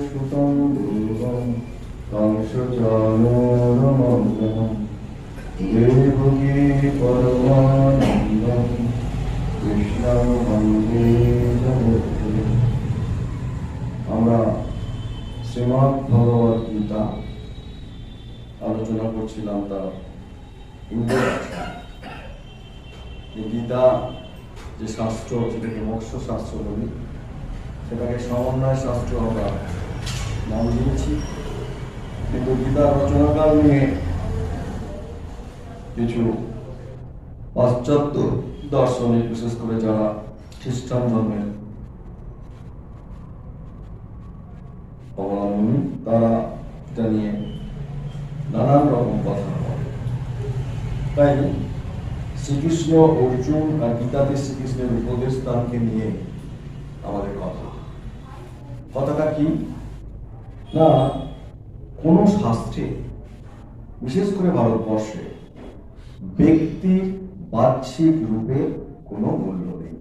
সুতং দেবং কংসচাণূরমর্দনম দেবকী পরমানন্দম কৃষ্ণং বন্দে জগদ্গুরুম। আমরা শ্রীমদ্ ভগবদ গীতা আলোচনা করছিলাম। তার গীতা যে শাস্ত্র, যেটাকে মোক্ষ শাস্ত্র বলি, সেটাকে সমন্বয় শাস্ত্র আমরা নাম দিয়েছি। কিন্তু গীতার রচনাকাল নিয়ে কিছু পাশ্চাত্য দার্শনিক, বিশেষ করে যারা খ্রিস্টান ধর্মের অবলম্বনী, তারা এটা নিয়ে নানান রকম কথা বলে। তাই শ্রীকৃষ্ণ অর্জুন আর গীতাতে শ্রীকৃষ্ণের উপদেশ দানকে নিয়ে আমাদের কথাটা কি না, কোন শাস্ত্রে, বিশেষ করে ভারতবর্ষে, ব্যক্তির বাহ্যিক রূপের কোনো মূল্য নেই।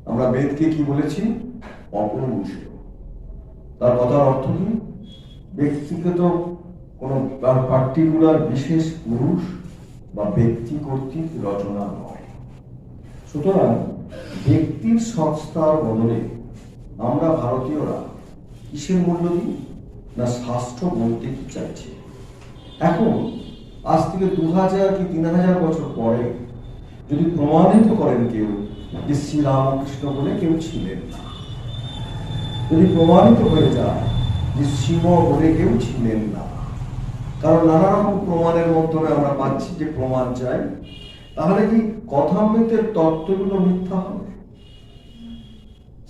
আমরা বেদকে কি বলেছি? অপৌরুষেয়। তার কথার অর্থ কি? ব্যক্তিগত কোনো পার্টিকুলার বিশেষ পুরুষ বা ব্যক্তি কর্তৃক রচনা নয়। সুতরাং ব্যক্তির সংস্থার বদলে আমরা ভারতীয়রা কিসের মূল্য দিই? না, শাস্ত্র বলতে কি চাইছে। এখন আজ থেকে 2000 কি 3000 বছর পরে যদি প্রমাণিত করেন কেউ যে শ্রীরামকৃষ্ণ বলে কেউ ছিলেন না, যদি প্রমাণিত হয়ে যায় যে শিব বলে কেউ ছিলেন না, কারণ নানা রকম প্রমাণের মাধ্যমে আমরা পাচ্ছি যে প্রমাণ চাই, তাহলে কি কথামৃতের তত্ত্বগুলো মিথ্যা হবে?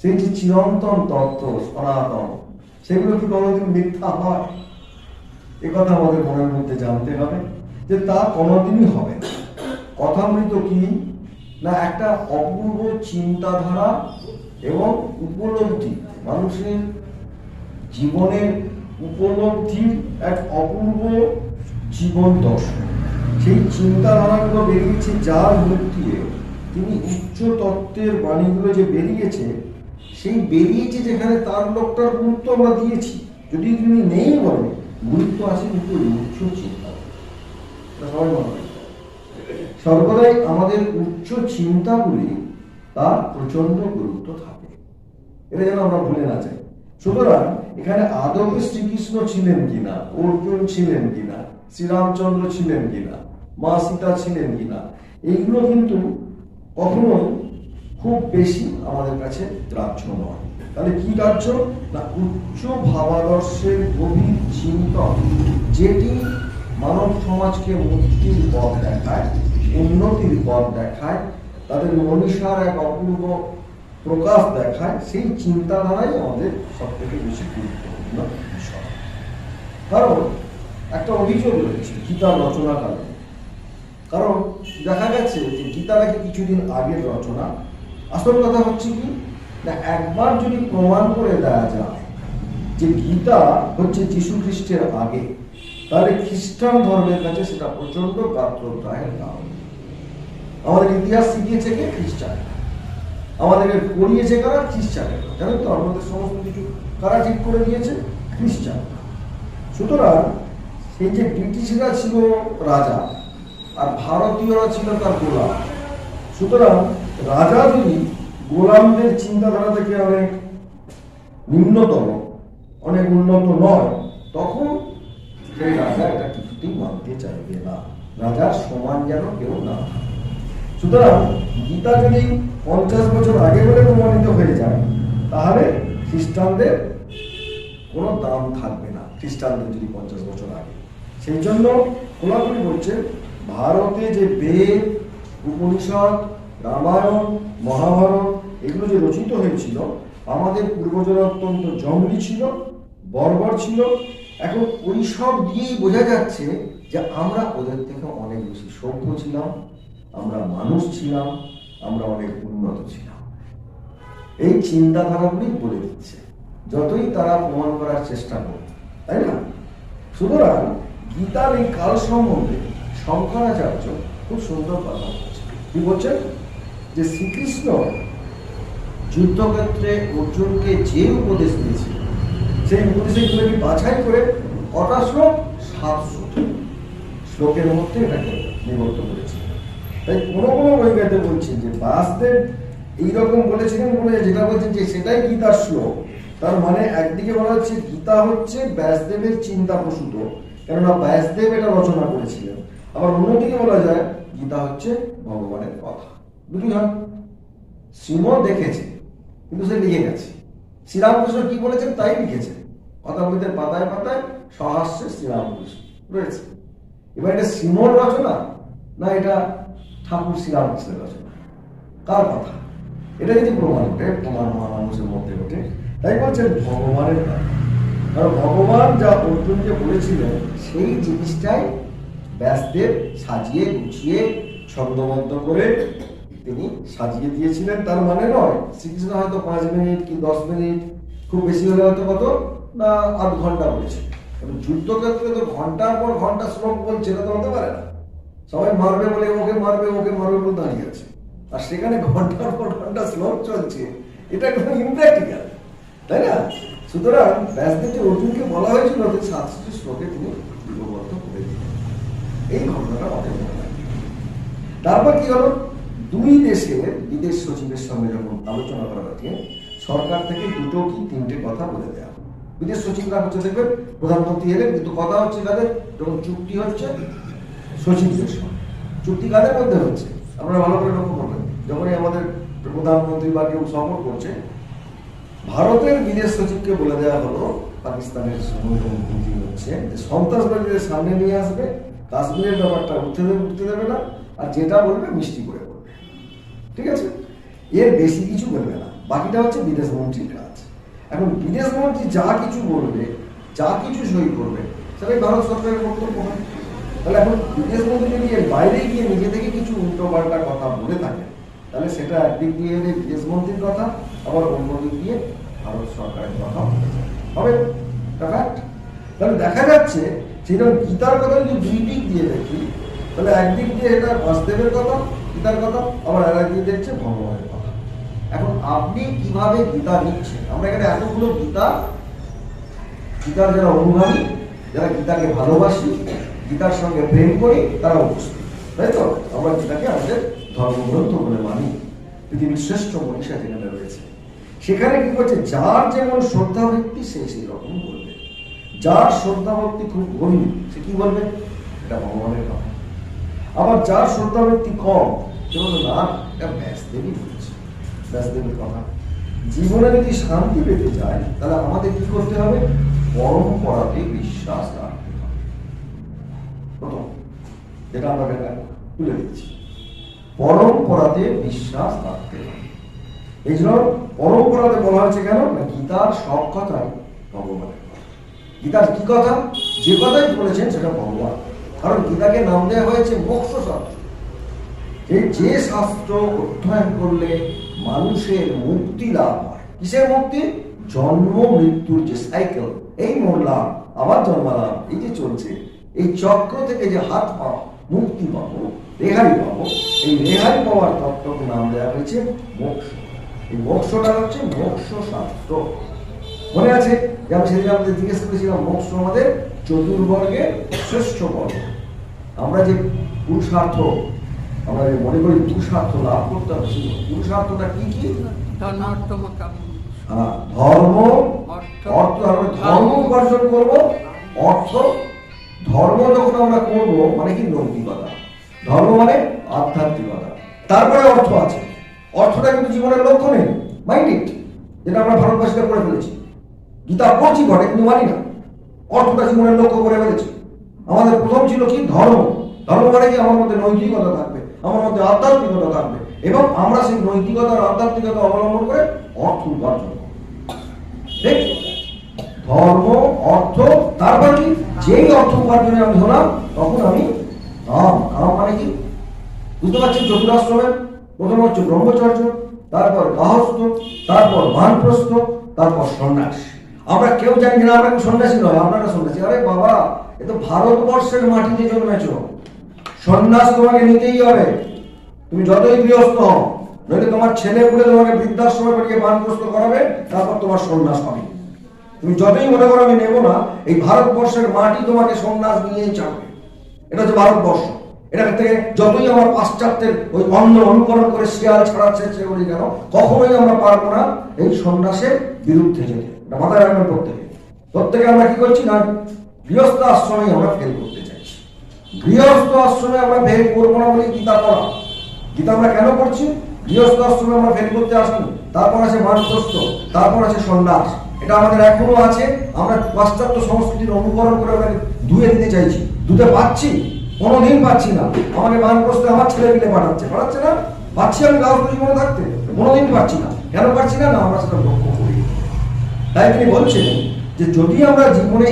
সেই যে চিরন্তন তত্ত্ব, সনাতন, সেগুলো কি কোনোদিন মিথ্যা হয়? এ কথা আমাদের মনের মধ্যে জানতে হবে যে তা কোনোদিনই হবে না। কথামৃত কি না, একটা অপূর্ব চিন্তাধারা এবং উপলব্ধি, মানুষের জীবনের উপলব্ধির এক অপূর্ব জীবন দর্শন। সেই চিন্তাধারাগুলো বেরিয়েছে যার মুখ দিয়ে, তিনি উচ্চ তত্ত্বের বাণীগুলো যে বেরিয়েছে, সেই বেরিয়েছে যেখানে তার লোকটার গুরুত্ব আমরা দিয়েছি। যদি তিনি নেই বলে, গুরুত্ব আছে কিন্তু উচ্চ চিন্তা। সবাই মনে হয় সর্বদাই আমাদের উচ্চ চিন্তাগুলি তার প্রচন্ড গুরুত্ব থাকে, এটা যেন আমরা ভুলে না যাই। সুতরাং এখানে আদবে শ্রীকৃষ্ণ ছিলেন কিনা, অর্জুন ছিলেন কিনা, শ্রীরামচন্দ্র ছিলেন কিনা, মা সীতা ছিলেন কিনা, এইগুলো কিন্তু কখনো খুব বেশি আমাদের কাছে গ্রাহ্য নয়। তাহলে কি গ্রাহ্য? না, উচ্চ ভাবাদর্শের গভীর চিন্তন, যেটি মানব সমাজকে মুক্তির পথ দেখায়, উন্নতির পথ দেখায়, তাদের মনীষার এক অপূর্ব প্রকাশ দেখায়, সেই চিন্তাধারাই আমাদের সব থেকে বেশি গুরুত্বপূর্ণ বিষয়। কারণ একটা অভিযোগ রয়েছে গীতার রচনাকালে, কারণ দেখা গেছে যে গীতা নাকি কিছুদিন আগের রচনা। আসল কথা হচ্ছে কি না, একবার যদি প্রমাণ করে দেওয়া যায় যে গীতা হচ্ছে যীশু খ্রিস্টের আগে, তাহলে খ্রিস্টান ধর্মের কাছে সেটা প্রচন্ড গাত্রদায়ের কারণ। আমাদের ইতিহাস শিখিয়েছে কে? খ্রিস্টান। আমাদেরকে পড়িয়েছে কারা? খ্রিস্টানেরা। জানেন তো, আমাদের সমস্ত কিছু কারা ঠিক করে দিয়েছে? খ্রিস্টান। সুতরাং সেই যে ব্রিটিশরা ছিল রাজা, আর ভারতীয়রা ছিল তার গোলাম। সুতরাং রাজা যদি গোলামদের চিন্তাধারা থেকে অনেক নিম্নতম, অনেক উন্নত নয়, তখন সেই রাজা এটা কিছুতেই মানতে চাইবে না। রাজার সমান যেন কেউ না। সুতরাং গীতা যদি 50 বছর আগে বলে প্রমাণিত হয়ে যায়, তাহলে খ্রিস্টানদের কোনো দাম থাকবে না। খ্রিস্টানদের যদি 50 বছর আগে, সেই জন্য খোলাখুলি বলছে ভারতে যে বেদ, উপনিষদ, রামায়ণ, মহাভারত এগুলো যে রচিত হয়েছিল, আমাদের পূর্বজরা অত্যন্ত জঙ্গলি ছিল, বর্বর ছিল। এখন ওই সব দিয়েই বোঝা যাচ্ছে যে আমরা ওদের থেকে অনেক বেশি সভ্য ছিলাম, আমরা মানুষ ছিলাম, আমরা অনেক উন্নত ছিলাম। এই চিন্তাধারাগুলি বলে দিচ্ছে, যতই তারা প্রমাণ করার চেষ্টা করে, তাই না? সুতরাং গীতার এই কাল সম্বন্ধে শঙ্করাচার্য খুব সুন্দর কথা বলছে। কি বলছেন? যে শ্রীকৃষ্ণ যুদ্ধক্ষেত্রে অর্জুনকে যে উপদেশ দিয়েছিল, সেই উপদেশগুলোকে বাছাই করে কটা শ্লোক? 700 শ্লোকের মধ্যে এটাকে নিবদ্ধ করেছে। তাই কোনো কোনো বইকাতে বলছেন যে ব্যাসদেব এইরকম বলেছিলেন বলে যেটা বলছেন যে সেটাই গীতার শ্লোক, তার মানে একদিকে বলা হচ্ছে গীতা হচ্ছে ব্যাসদেবের চিন্তা প্রসূত, কেননা ব্যাসদেব এটা রচনা করেছিলেন। আবার অন্যদিকে বলা যায় গীতা হচ্ছে ভগবানের কথা। দুটি হয়, শ্রীমদ দেখেছে কিন্তু সে লিখে গেছে। শ্রীরামকৃষ্ণ কি বলেছেন তাই লিখেছে, কথা বলতে পাতায় পাতায় সহাস্যে শ্রীরামকৃষ্ণ রয়েছে। এবার এটা শ্রীমদ রচনা না এটা ঠাকুর শ্রীরামকৃষ্ণের রচনা, কার কথা? এটা যদি প্রমাণ ওঠে, প্রমাণ মানুষের মধ্যে ওঠে, তাই বলছেন ভগবানের কথা। কারণ ভগবান যা অর্জুনকে বলেছিলেন সেই জিনিসটাই ব্যাসদেব সাজিয়ে গুছিয়ে ছন্দবদ্ধ করে তিনি সাজিয়ে দিয়েছিলেন। তার মানে নয় শ্রীকৃষ্ণ হয়তো 5 মিনিট কি 10 মিনিট, খুব বেশি হলে হয়তো কত না আধ ঘন্টা বলেছে। যুদ্ধক্ষেত্রে তো ঘন্টার পর ঘন্টা শ্লোক বলছে, এটা তো হতে পারে না। সবাই মারবে বলে ওকে মারবে বলে দাঁড়িয়ে আছে, আর সেখানে ঘন্টার পর ঘন্টা শ্লোক চলছে, এটা কোনো ইমপ্র্যাকটিক্যাল, তাই না? সুতরাং ব্যাসদেব অর্জুনকে বলা হয়েছিল যে 700 শ্লোকে তিনি লিপিবদ্ধ করে দিলেন। এই ঘটনাটা আমাদের মনে হয়। তারপর কি হলো, দুই দেশের বিদেশ সচিবের সঙ্গে যখন আলোচনা করা হচ্ছে, সরকার থেকে 2 কি 3টে কথা বলে দেওয়া। বিদেশ সচিবরা হচ্ছে দেখবেন প্রধানমন্ত্রী এলেন, কিন্তু কথা হচ্ছে কাদের? যখন চুক্তি হচ্ছে সচিবদের সঙ্গে, চুক্তি কাদের মধ্যে হচ্ছে আপনারা ভালো করে লক্ষ্য করবেন। যখনই আমাদের প্রধানমন্ত্রী বা কেউ সফর করছে, ভারতের বিদেশ সচিবকে বলে দেওয়া হলো পাকিস্তানের মন্ত্রী হচ্ছে যে সন্ত্রাসবাদীদের সামনে নিয়ে আসবে, কাশ্মীরের ব্যাপারটা উঠতে দেবে না, আর যেটা বলবে মিষ্টি করে বলবে, ঠিক আছে? এর বেশি কিছু বলবে না, বাকিটা হচ্ছে বিদেশ মন্ত্রীর কাজ। এখন বিদেশ মন্ত্রী যা কিছু বলবে, যা কিছু সই করবে, সেটাই ভারত সরকারের বক্তব্য হয়। তাহলে এখন বিদেশ মন্ত্রী যদি এর বাইরে গিয়ে নিজে থেকে কিছু উল্টো পাল্টা কথা বলে থাকে, তাহলে সেটা একদিক দিয়ে এলে বিদেশ মন্ত্রীর কথা, আবার অন্যদিক দিয়ে ভারত সরকারের কথা হবে। তাহলে দেখা যাচ্ছে সেরকম গীতার কথা যদি 2 দিক দিয়ে দেখি, তাহলে একদিক দিয়ে এটা বাসদেবের কথা, গীতার কথা, আবার আর একদিক দেখছে ভগবানের কথা। এখন আপনি কিভাবে গীতা নিচ্ছেন? আমরা এখানে এতগুলো গীতার যারা অনুগামী, যারা গীতাকে ভালোবাসি, গীতার সঙ্গে প্রেম করি, তারা উপস্থিত, তাই তো? আমরা গীতাকে আমাদের ধর্মগ্রন্থ বলে মানি। পৃথিবীর শ্রেষ্ঠ মনীষা যেখানে রয়েছে, সেখানে কি করছে, যার যেমন শ্রদ্ধা ভক্তি সে সেই রকম বলবে। যার শ্রদ্ধা ভক্তি খুব গভীর, সে কি বলবে? এটা ভগবানের কথা। আবার যার শ্রদ্ধা ভক্তি কম, সে বলবে না, এটা ব্যাসদেবই বলছে, ব্যাসদেবের কথা। জীবনে যদি শান্তি পেতে যায়, তাহলে আমাদের কি করতে হবে? পরম্পরাতে বিশ্বাস রাখতে হবে। প্রথম যেটা আমরা তুলে দিচ্ছি, পরম্পরাতে বিশ্বাস রাখতে হবে। এই জন্য পরম্পরাতে বলা হয়েছে কেন না, গীতার সব কথাই ভগবানের কথা। গীতার কি কথা? যে কথাই বলেছেন সেটা ভগবান। কারণ গীতাকে নাম দেওয়া হয়েছে মোক্ষ শাস্ত্র। যে শাস্ত্র অধ্যয়ন করলে মানুষের মুক্তি লাভ হয়। কিসের মুক্তি? জন্ম মৃত্যুর যে সাইকেল, এই মরলাম আবার জন্মালাম, এই যে চলছে, এই চক্র থেকে যে হাত পাওয়া, মুক্তি পাবো, রেহাই পাবো, এই রেহাই পাওয়ার তত্ত্বকে নাম দেওয়া হয়েছে মোক্ষ। এই মোক্ষটা হচ্ছে মোক্ষ শাস্ত্র। মনে আছে যেমন সেদিন আমাদের জিজ্ঞেস করেছিলাম, মোক্ষ আমাদের চতুর্বর্গের শ্রেষ্ঠ বর্গ। আমরা যে পুরুষার্থ, আমরা যে মনে করি পুরুষার্থ লাভ করতে হবে, সেই পুরুষার্থটা কি কি? ধর্ম, অর্থ। আমরা ধর্ম উপার্জন করবো, অর্থ। ধর্ম যখন আমরা করবো মানে কি? নৈতিকতা। ধর্ম মানে আধ্যাত্মিকতা। তারপরে অর্থ আছে। অর্থটা কিন্তু জীবনের লক্ষ্য নেই, মাইন্ড ইট, যেটা আমরা ভারতবাসীরা করে ফেলেছি। গীতা পড়ছি ঘটে কিন্তু মানি না, অর্থটা জীবনের লক্ষ্য করে ফেলেছি। আমাদের প্রথম ছিল কি? ধর্ম। ধর্ম মানে কি? আমার মধ্যে নৈতিকতা থাকবে, আমার মধ্যে আধ্যাত্মিকতা থাকবে, এবং আমরা সেই নৈতিকতা আর আধ্যাত্মিকতা অবলম্বন করে অর্থ উপার্জন করব। ঠিক? ধর্ম, অর্থ, তারপর কি? যেই অর্থ উপার্জনে আমি হলাম, তখন আমি কাম। কাম মানে কি? বুঝতে পারছেন? চতুরাশ্রমের প্রথম হচ্ছে ব্রহ্মচর্য, তারপর গাহস্থ, তারপর বানপ্রস্থ, তারপর সন্ন্যাস। আমরা কেউ জানি না আমরা সন্ন্যাসী নয়, আপনারা সন্ন্যাসী। আরে বাবা, এ তো ভারতবর্ষের মাটিতে জন্মেছ, সন্ন্যাস তোমাকে নিতেই হবে। তুমি যতই গৃহস্থ হও, নইলে তোমার ছেলে পুলে তোমাকে বৃদ্ধাশ্রমে পাঠিয়ে বানপ্রস্থ করাবে, তারপর তোমার সন্ন্যাস হবে। তুমি যতই মনে করো আমি নেবো না, এই ভারতবর্ষের মাটি তোমাকে সন্ন্যাস নিয়েই চাপবে। এটা হচ্ছে ভারতবর্ষ। এটা থেকে যতই আমরা পাশ্চাত্যের ওই অন্য অনুকরণ করে শিয়াল ছাড়ার চেষ্টা করি কেন, কখনোই আমরা পারবো না এই সন্ন্যাসের বিরুদ্ধে যেতে। এটা মাথায় রাখবেন প্রত্যেকে আমরা কি করছি না, গৃহস্থ আশ্রমে আমরা ফেল করতে চাইছি। গৃহস্থ আশ্রমে আমরা ফেল করবো না বলে গীতা পড়া। গীতা আমরা কেন করছি? গৃহস্থ আশ্রমে আমরা ফেল করতে আসিনি। তারপর আছে বানপ্রস্থ, তারপর আছে সন্ন্যাস। এটা আমাদের এখনো আছে। আমরা পাশ্চাত্য সংস্কৃতির অনুকরণ করে ওটাকে ধুয়ে দিতে চাইছি। ধুতে পাচ্ছি? কোনোদিন পাচ্ছি না। আমাকে বানপ্রস্থে আমার ছেলে মিলে পাঠাচ্ছে না। পাচ্ছি আমি গাঁও জীবনে থাকতে? কোনোদিন পাচ্ছি না। কেন পাচ্ছি না? না আমরা সেটা লক্ষ্য করি। তাই তিনি বলছেন যে যদি আমরা জীবনে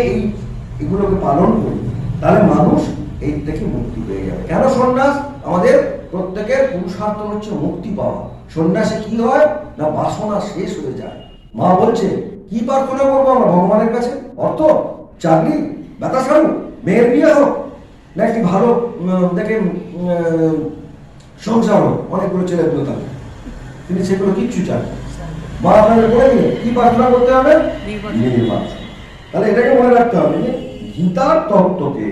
এগুলোকে পালন করি তাহলে মানুষ এই থেকে মুক্তি পেয়ে যাবে। কেন সন্ন্যাস? আমাদের প্রত্যেকের পুরুষার্থ হচ্ছে মুক্তি পাওয়া। সন্ন্যাসে কি হয় না, বাসনা শেষ হয়ে যায়। মা বলছে কি প্রার্থনা করবো আমরা ভগবানের কাছে? অর্থ, চাকরি, ব্যথা সারু, মেয়ের বিয়ে হোক, না একটি ভালো দেখে সংসার হোক, অনেকগুলো ছেলেগুলো থাকে, তিনি সেগুলো কিচ্ছু চান। মা আপনাদের বলে দিয়ে কি প্রার্থনা করতে হবে? তাহলে এটাকে মনে রাখতে হবে যে গীতার তত্ত্বকে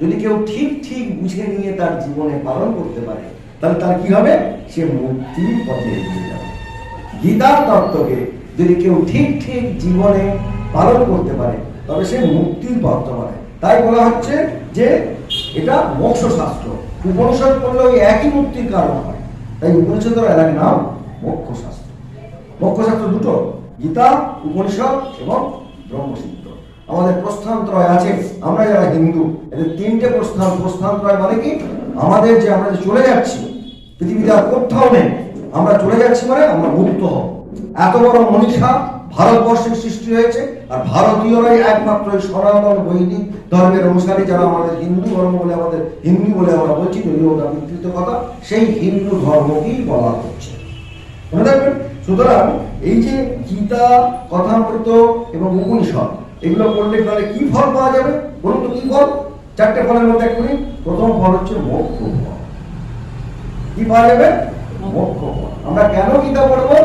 যদি কেউ ঠিক ঠিক বুঝে নিয়ে তার জীবনে পালন করতে পারে তাহলে তার কি হবে? সে মুক্তির পথে এগিয়ে যাবে। গীতার তত্ত্বকে যদি কেউ ঠিক ঠিক জীবনে পালন করতে পারে তবে সে মুক্তির পথ পাবে। তাই বলা হচ্ছে যে এটা মোক্ষ শাস্ত্র। উপনিষদ পড়লে ওই একই মুক্তির কারণ হয়। তাই উপনিষদের এক নাম মোক্ষ শাস্ত্র। মোক্ষ শাস্ত্র দুটো, গীতা, উপনিষদ এবং ব্রহ্মসূত্র। আমাদের প্রস্থানত্রয় আছে। আমরা যারা হিন্দু, এদের তিনটে প্রস্থানত্রয় মানে কি? আমাদের যে আমরা যে চলে যাচ্ছি, পৃথিবীতে আর কোথাও নেই, আমরা চলে যাচ্ছি মানে আমরা মুক্ত হব। এত বড় মনীষা ভারতবর্ষের সৃষ্টি হয়েছে, আর ভারতীয়রাই একমাত্র সনাতন বৈদিক ধর্মের অনুসারী, যারা আমাদের হিন্দু ধর্ম বলে আমাদের হিন্দু বলে আমরা বলছি, যদিও ওটা বিকৃত কথা, সেই হিন্দু ধর্মকেই বলা হচ্ছে। মনে রাখবেন। সুতরাং এই যে গীতা, কথামৃত এবং উপনিষদ এগুলো পড়লে তাহলে কি ফল পাওয়া যাবে বলুন তো? কি ফল? চারটে ফলের মধ্যে একটু প্রথম ফল হচ্ছে মোক্ষ ফল। কি পাওয়া যাবে? মোক্ষ ফল। আমরা কেন গীতা পড়বো?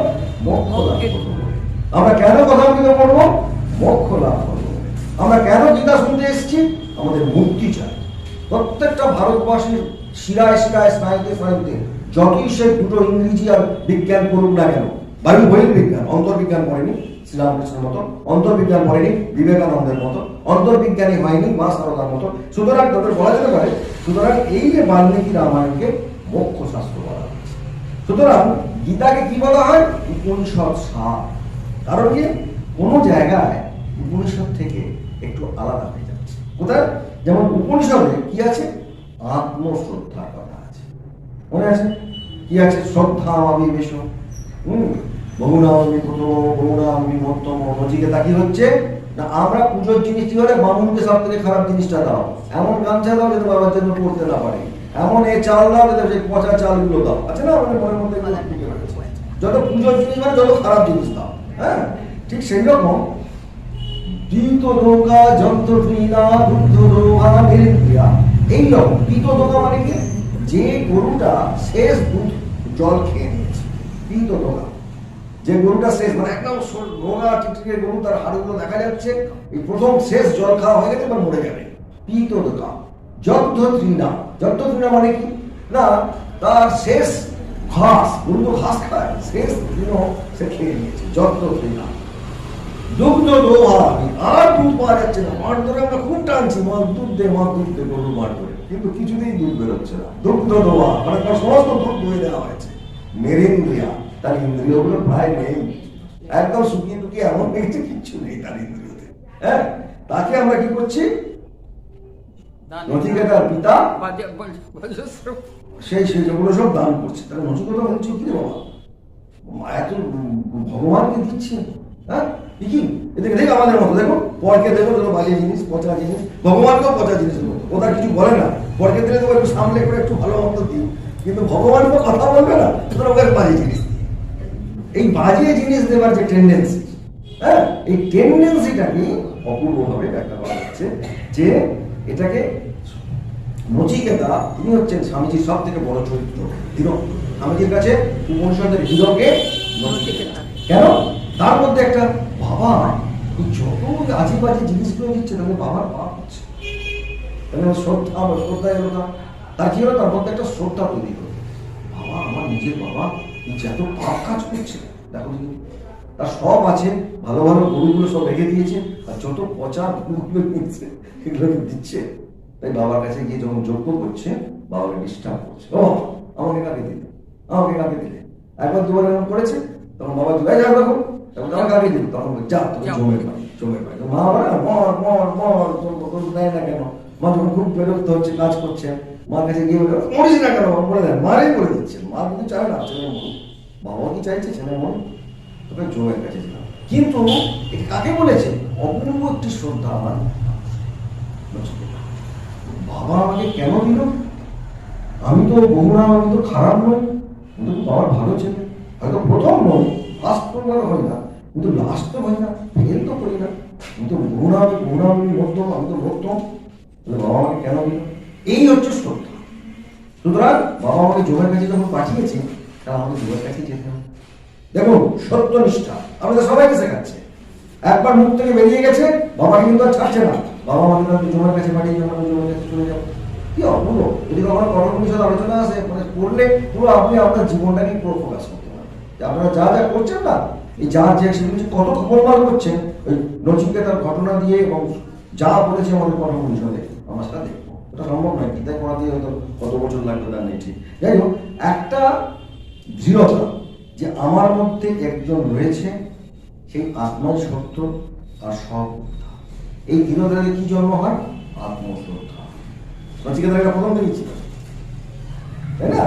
মোক্ষ লাভ করবো। আমরা কেন কথামৃত পড়বো? মোক্ষ লাভ করবো। আমরা কেন গীতা শুনতে এসেছি? আমাদের মুক্তি চাই। প্রত্যেকটা ভারতবাসীর শিরায় শিরায়, স্নায়ুতে স্নায়ুতে যতই সে দুটো ইংরেজি আর বিজ্ঞান পড়ুক না কেন, বায়ু বহির্বিজ্ঞান, অন্তর্বিজ্ঞান পড়েনি শ্রীরামকৃষ্ণের মতো, অন্তর্বিজ্ঞান পড়েনি বিবেকানন্দের মতো, অন্তর্বিজ্ঞানী হয়নি মা সারদার মতো। সুতরাং তাদের বলা যেতে পারে, সুতরাং এই যে বাল্মীকি রামায়ণকে মোক্ষ শাস্ত্র বলা হয়েছে। সুতরাং গীতাকে কি বলা হয়? উপনিষদ সার। কারণ কি কোনো জায়গায় উপনিষদ থেকে একটু আলাদা হয়ে যাচ্ছে। কোথায়? যেমন উপনিষদে কি আছে? আত্মশ্রদ্ধার কথা আছে। মনে আছে কি আছে? শ্রদ্ধা আবিবেশ বহুনামি প্রথম বহুনামি মধ্যম নচিকেতা। কি হচ্ছে না, আমরা পুজোর জিনিস কি হলে বামুনকে সব থেকে খারাপ জিনিসটা দাও, এমন গামছা দাও যাতে বাবার জন্য পড়তে না পারে, এমন এ চাল দাও যাতে সেই পচা চালগুলো দাও। আচ্ছা না, আমাদের মনের মধ্যে যত পুজোর জিনিস মানে যত খারাপ জিনিস দাও। হ্যাঁ, ঠিক সেই রকম দ্বিত রোগা যন্ত্রীনা দুগ্ধ রোগা নিরিক্রিয়া। এইরকম দ্বিত রোগা মানে কি? যে গরুটা শেষ দুধ জল খেয়ে নিয়েছে, দ্বিত রোগা। যে গরুটা শেষ মানে একদম রোগা টিকটিকে গরু, তার হাড়গুলো দেখা যাচ্ছে, এই প্রথম শেষ জল খাওয়া হয়ে গেছে, এবার মরে যাবে। পীত দোকা যদ্ধ তৃণা। যদ্ধ তৃণা মানে কি না, তার শেষ ঘাস, গরু তো ঘাস খায়, শেষ তৃণ সে খেয়ে নিয়েছে, যদ্ধ তৃণা। দুগ্ধ দোহা, আর দুধ পাওয়া যাচ্ছে না। মাঠ ধরে আমরা খুব টানছি, মা দুধ দে, মা দুধ দে, গরু মাঠ ধরে, কিন্তু কিছুতেই দুধ বেরোচ্ছে না। দুগ্ধ দোহা মানে তার সমস্ত দুধ দই দেওয়া হয়েছে। মেরিন্দ্রিয়া, তার ইন্দ্রিয়গুলো প্রায় নেই, একদম শুকিয়ে টুকিয়ে এমন হয়েছে, কিচ্ছু নেই তার ইন্দ্রিয়তে। হ্যাঁ, তাকে আমরা কি করছি? নচিকেতার পিতা সেই যেগুলো সব দান করছে। তাহলে নচিকেতা বলছে কি রে বাবা, এত ভগবানকে দিচ্ছে। হ্যাঁ, কি এদিকে দেখ আমাদের মতো, দেখো পরকে দেখো, দেখো বাজে জিনিস, পচা জিনিস, ভগবানকেও পচা জিনিস দেবো, ওটা কিছু বলে না। পরকে দিলে দেবো একটু সামনে করে একটু ভালো মন্দ দিই, কিন্তু ভগবানকে কথা বলবে না, সুতরাং ওকে বাজে জিনিস। এই বাজে জিনিস দেওয়ার যে টেন্ডেন্সি, হ্যাঁ, এই টেন্ডেন্সিটাকে অপূর্বভাবে ব্যাখ্যা করা হচ্ছে যে এটাকে নচিকেতা, তিনি হচ্ছেন স্বামীজির সব থেকে বড় চরিত্র, হিরো। স্বামীজির কাছে উপনিষদের হিরোকে নচিকেতা। কেন? তার মধ্যে একটা বাবা যত আজেবাজে জিনিসগুলো দিচ্ছে তাহলে বাবার পাপ হচ্ছে। তাহলে শ্রদ্ধা বা শ্রদ্ধা এলো না, তার কি হলো, তার মধ্যে একটা শ্রদ্ধা তৈরি হলো, বাবা আমার নিজের বাবা এই যে এত পাপ কাজ করছে দেখো, তার সব আছে, ভালো ভালো গরুগুলো সব রেখে দিয়েছে, আর যত পচা গরুগুলো নিচ্ছে এগুলো দিচ্ছে। তাই বাবার কাছে গিয়ে যখন যজ্ঞ করছে বাবাকে ডিস্টার্ব করছে, ও আমাকে কাকে দিলে, আমাকে কাকে দিলে, একবার দুবার এরকম করেছে, তখন বাবা জুড়ে যাও দেখো, তখন আমার কাকে দিল, তখন যা তুমি জমে পাই, জমে পাই। তো মা বলে মর মর মর, তোর দেয় না কেন? মা যখন খুব বিরক্ত হচ্ছে, কাজ করছে, মার কাছে গিয়ে বলে মরিস না কেন, বলে দেন, মারেই বলে দিচ্ছে। মা কিন্তু চায় না ছেলে মন, বাবা কি চাইছে ছেলে মন, তোকে জমের কাছে দিলাম। কিন্তু কাকে বলেছে? অপূর্ব একটি শ্রদ্ধা আমার বাবা আমাকে কেন দিল, আমি তো বহুরাম, আমি তো খারাপ নই, আমি তো বাবার ভালো ছেলে, হয়তো প্রথম নই, ফার্স্ট প্রথম হয় না, কিন্তু লাস্ট তো হয় না, ফেল তো করি না, আমি তো বহুরাম, বহুরাম মধ্যম, আমি তো মধ্যম, বাবা আমাকে কেন দিল? এই হচ্ছে শ্রদ্ধা। সুতরাং বাবা আমাকে যোগের কাছে যখন পাঠিয়েছে, তারা আমাকে যোগের কাছে যেতে হবে। দেখুন সত্যনিষ্ঠা আমাদের সবাইকে শেখাচ্ছে। একবার মুখ থেকে বেরিয়ে গেছে, বাবা কিন্তু আর ছাড়ছে না, বাবা আমাকে জমার কাছে পাঠিয়ে জমার কাছে চলে যাবো। কি অপূর্ব! যদি আমার কর্মপরিষদ আলোচনা আসে, মানে পড়লে পুরো আপনি আপনার জীবনটাকে পুরো ফোকাস করতে পারবেন। আপনারা যা যা করছেন না, এই যা যে সেগুলো কত খবরমাল করছেন, ওই নচিকেতার ঘটনা দিয়ে এবং যা বলেছে আমাদের কর্মপরিষদে, আমরা সেটা দেখবো। ওটা সম্ভব নয়, গীতায় পড়া দিয়ে হয়তো কত বছর লাগবে তার নেই, ঠিক। যাই হোক, একটা দৃঢ়তা যে আমার মধ্যে একজন রয়েছে, সেই আত্মাই সত্য আর সব মিথ্যা। এই দৃঢ়তাতে কি জন্ম হয়? আত্মশ্রদ্ধা। নচিকেতার একটা প্রথম দিনই ছিল, তাই না?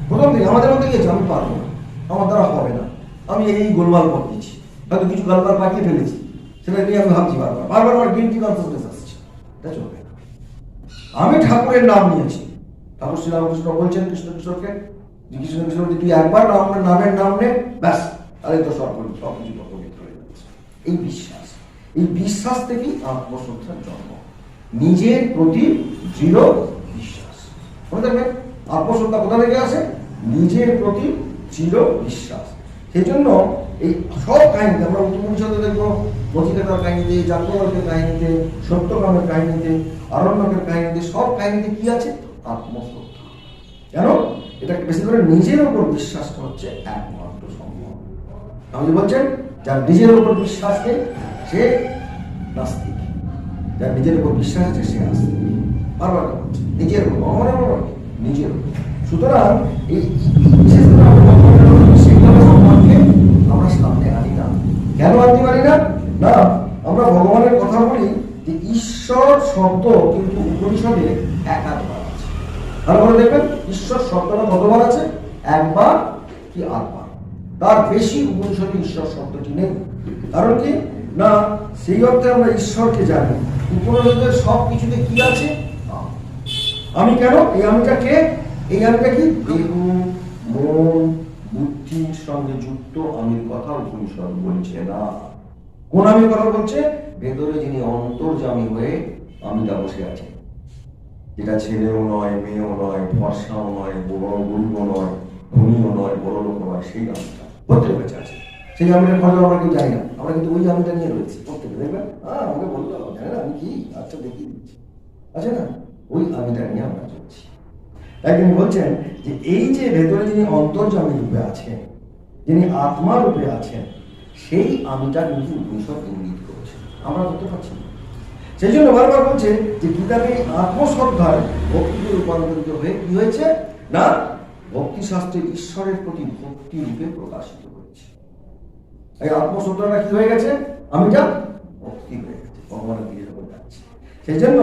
প্রথম দিন আমাদের মধ্যে গিয়েছে, আমি পারবো না, আমার দ্বারা হবে না, আমি এই গোলমাল করে দিচ্ছি, হয়তো কিছু গালবার পাকিয়ে ফেলেছি, সেটা নিয়ে আমি ভাবছি বারবার বারবার, আমার গিল্টি কনসিয়াসনেস আসছে, এটা চলবে না। আমি ঠাকুরের নাম নিয়েছি, ঠাকুর শ্রীরামকৃষ্ণ বলছেন কৃষ্ণ কিশোরকে, কৃষ্ণ কিশোর তুই একবার নামের নাম নে, ব্যাস, তাহলে তো সব কিছু পবিত্র হয়ে যাচ্ছে। এই বিশ্বাস, এই বিশ্বাস থেকেই আত্মশ্রদ্ধার জন্ম, নিজের প্রতি দৃঢ় বিশ্বাস। মনে দেখবেন আত্মশ্রদ্ধা কোথা থেকে আসে? নিজের প্রতি দৃঢ় বিশ্বাস। সেই জন্য এই সব কাহিনীতে আমরা উপনিষদে দেখবো, নচিকেতার কাহিনীতে, যাজ্ঞবল্ক্যের কাহিনীতে, সত্যকামের কাহিনীতে, আরণ্যকের কাহিনীতে, সব কাহিনীতে কি আছে? আত্মশ্রদ্ধা। কেন? এটা বেশি করে নিজের উপর বিশ্বাসটা হচ্ছে একমাত্র সম্ভব। আপনি বলছেন যার নিজের উপর বিশ্বাস নেই সে নাস্তিক, যার নিজের উপর বিশ্বাস আছে সে আস্তিক। বারবার বলছে নিজের উপর, অমরের উপর, নিজের উপর। সুতরাং এই আমরা সামনে আনি না। কেন আনতে পারি না? না, আমরা ভগবানের কথা বলি যে ঈশ্বর শব্দ কিন্তু উপনিষদে একাধিকবার আছে। ভালো করে দেখবেন, ঈশ্বর শব্দটা কতবার আছে? একবার কি আটবার, তার বেশি উপনিষদে ঈশ্বর শব্দটি নেই। কারণ কি না, সেই অর্থে আমরা ঈশ্বরকে জানি। উপনিষদের সব কিছুতে কি আছে? আমি। কেন? এই আমিটা কে? এই আমিটা কি? দেহ, মন, বুদ্ধির সঙ্গে যুক্ত আমির কথা উপনিষদ বলছে না। কোন আমির কথা বলছে? ভেতরে যিনি অন্তর্যামী হয়ে আমিটা বসে আছে, যেটা ছেলেও নয়, মেয়েও নয়, ফর্সাও নয়, বড় গরিব নয়, ধনীও নয়, বড় লোক নয়, সেই আমিটা প্রত্যেক কাছে আছে। সেই আমিটার কথা আমরা কেউ জানি না, আমরা কিন্তু ওই আমিটা নিয়ে রয়েছি প্রত্যেকে। দেখবেন আমাকে বললো জানি না আমি কি, আচ্ছা দেখিয়ে দিচ্ছি, আছে না, ওই আমিটা নিয়ে আমরা চলছি। তাই তিনি বলছেন যে এই যে ভেতরে যিনি অন্তর্যামী রূপে আছেন, যিনি আত্মা রূপে আছেন, সেই আমিটা কিন্তু উপনিষদ ইঙ্গিত করছে, আমরা ধরতে পারছি না। সেই জন্য বারবার বলছে যে গীতাকে আত্মশ্রদ্ধায় ভক্তিতে রূপান্তরিত হয়ে কি হয়েছে না, ভক্তিশাস্ত্রে ঈশ্বরের প্রতি ভক্তি রূপে প্রকাশিত হয়েছে। এই আত্মশ্রদ্ধাটা কি হয়ে গেছে? আমিটা ভক্তি হয়ে গেছে, ভগবানের দিকে যখন যাচ্ছে। সেই জন্য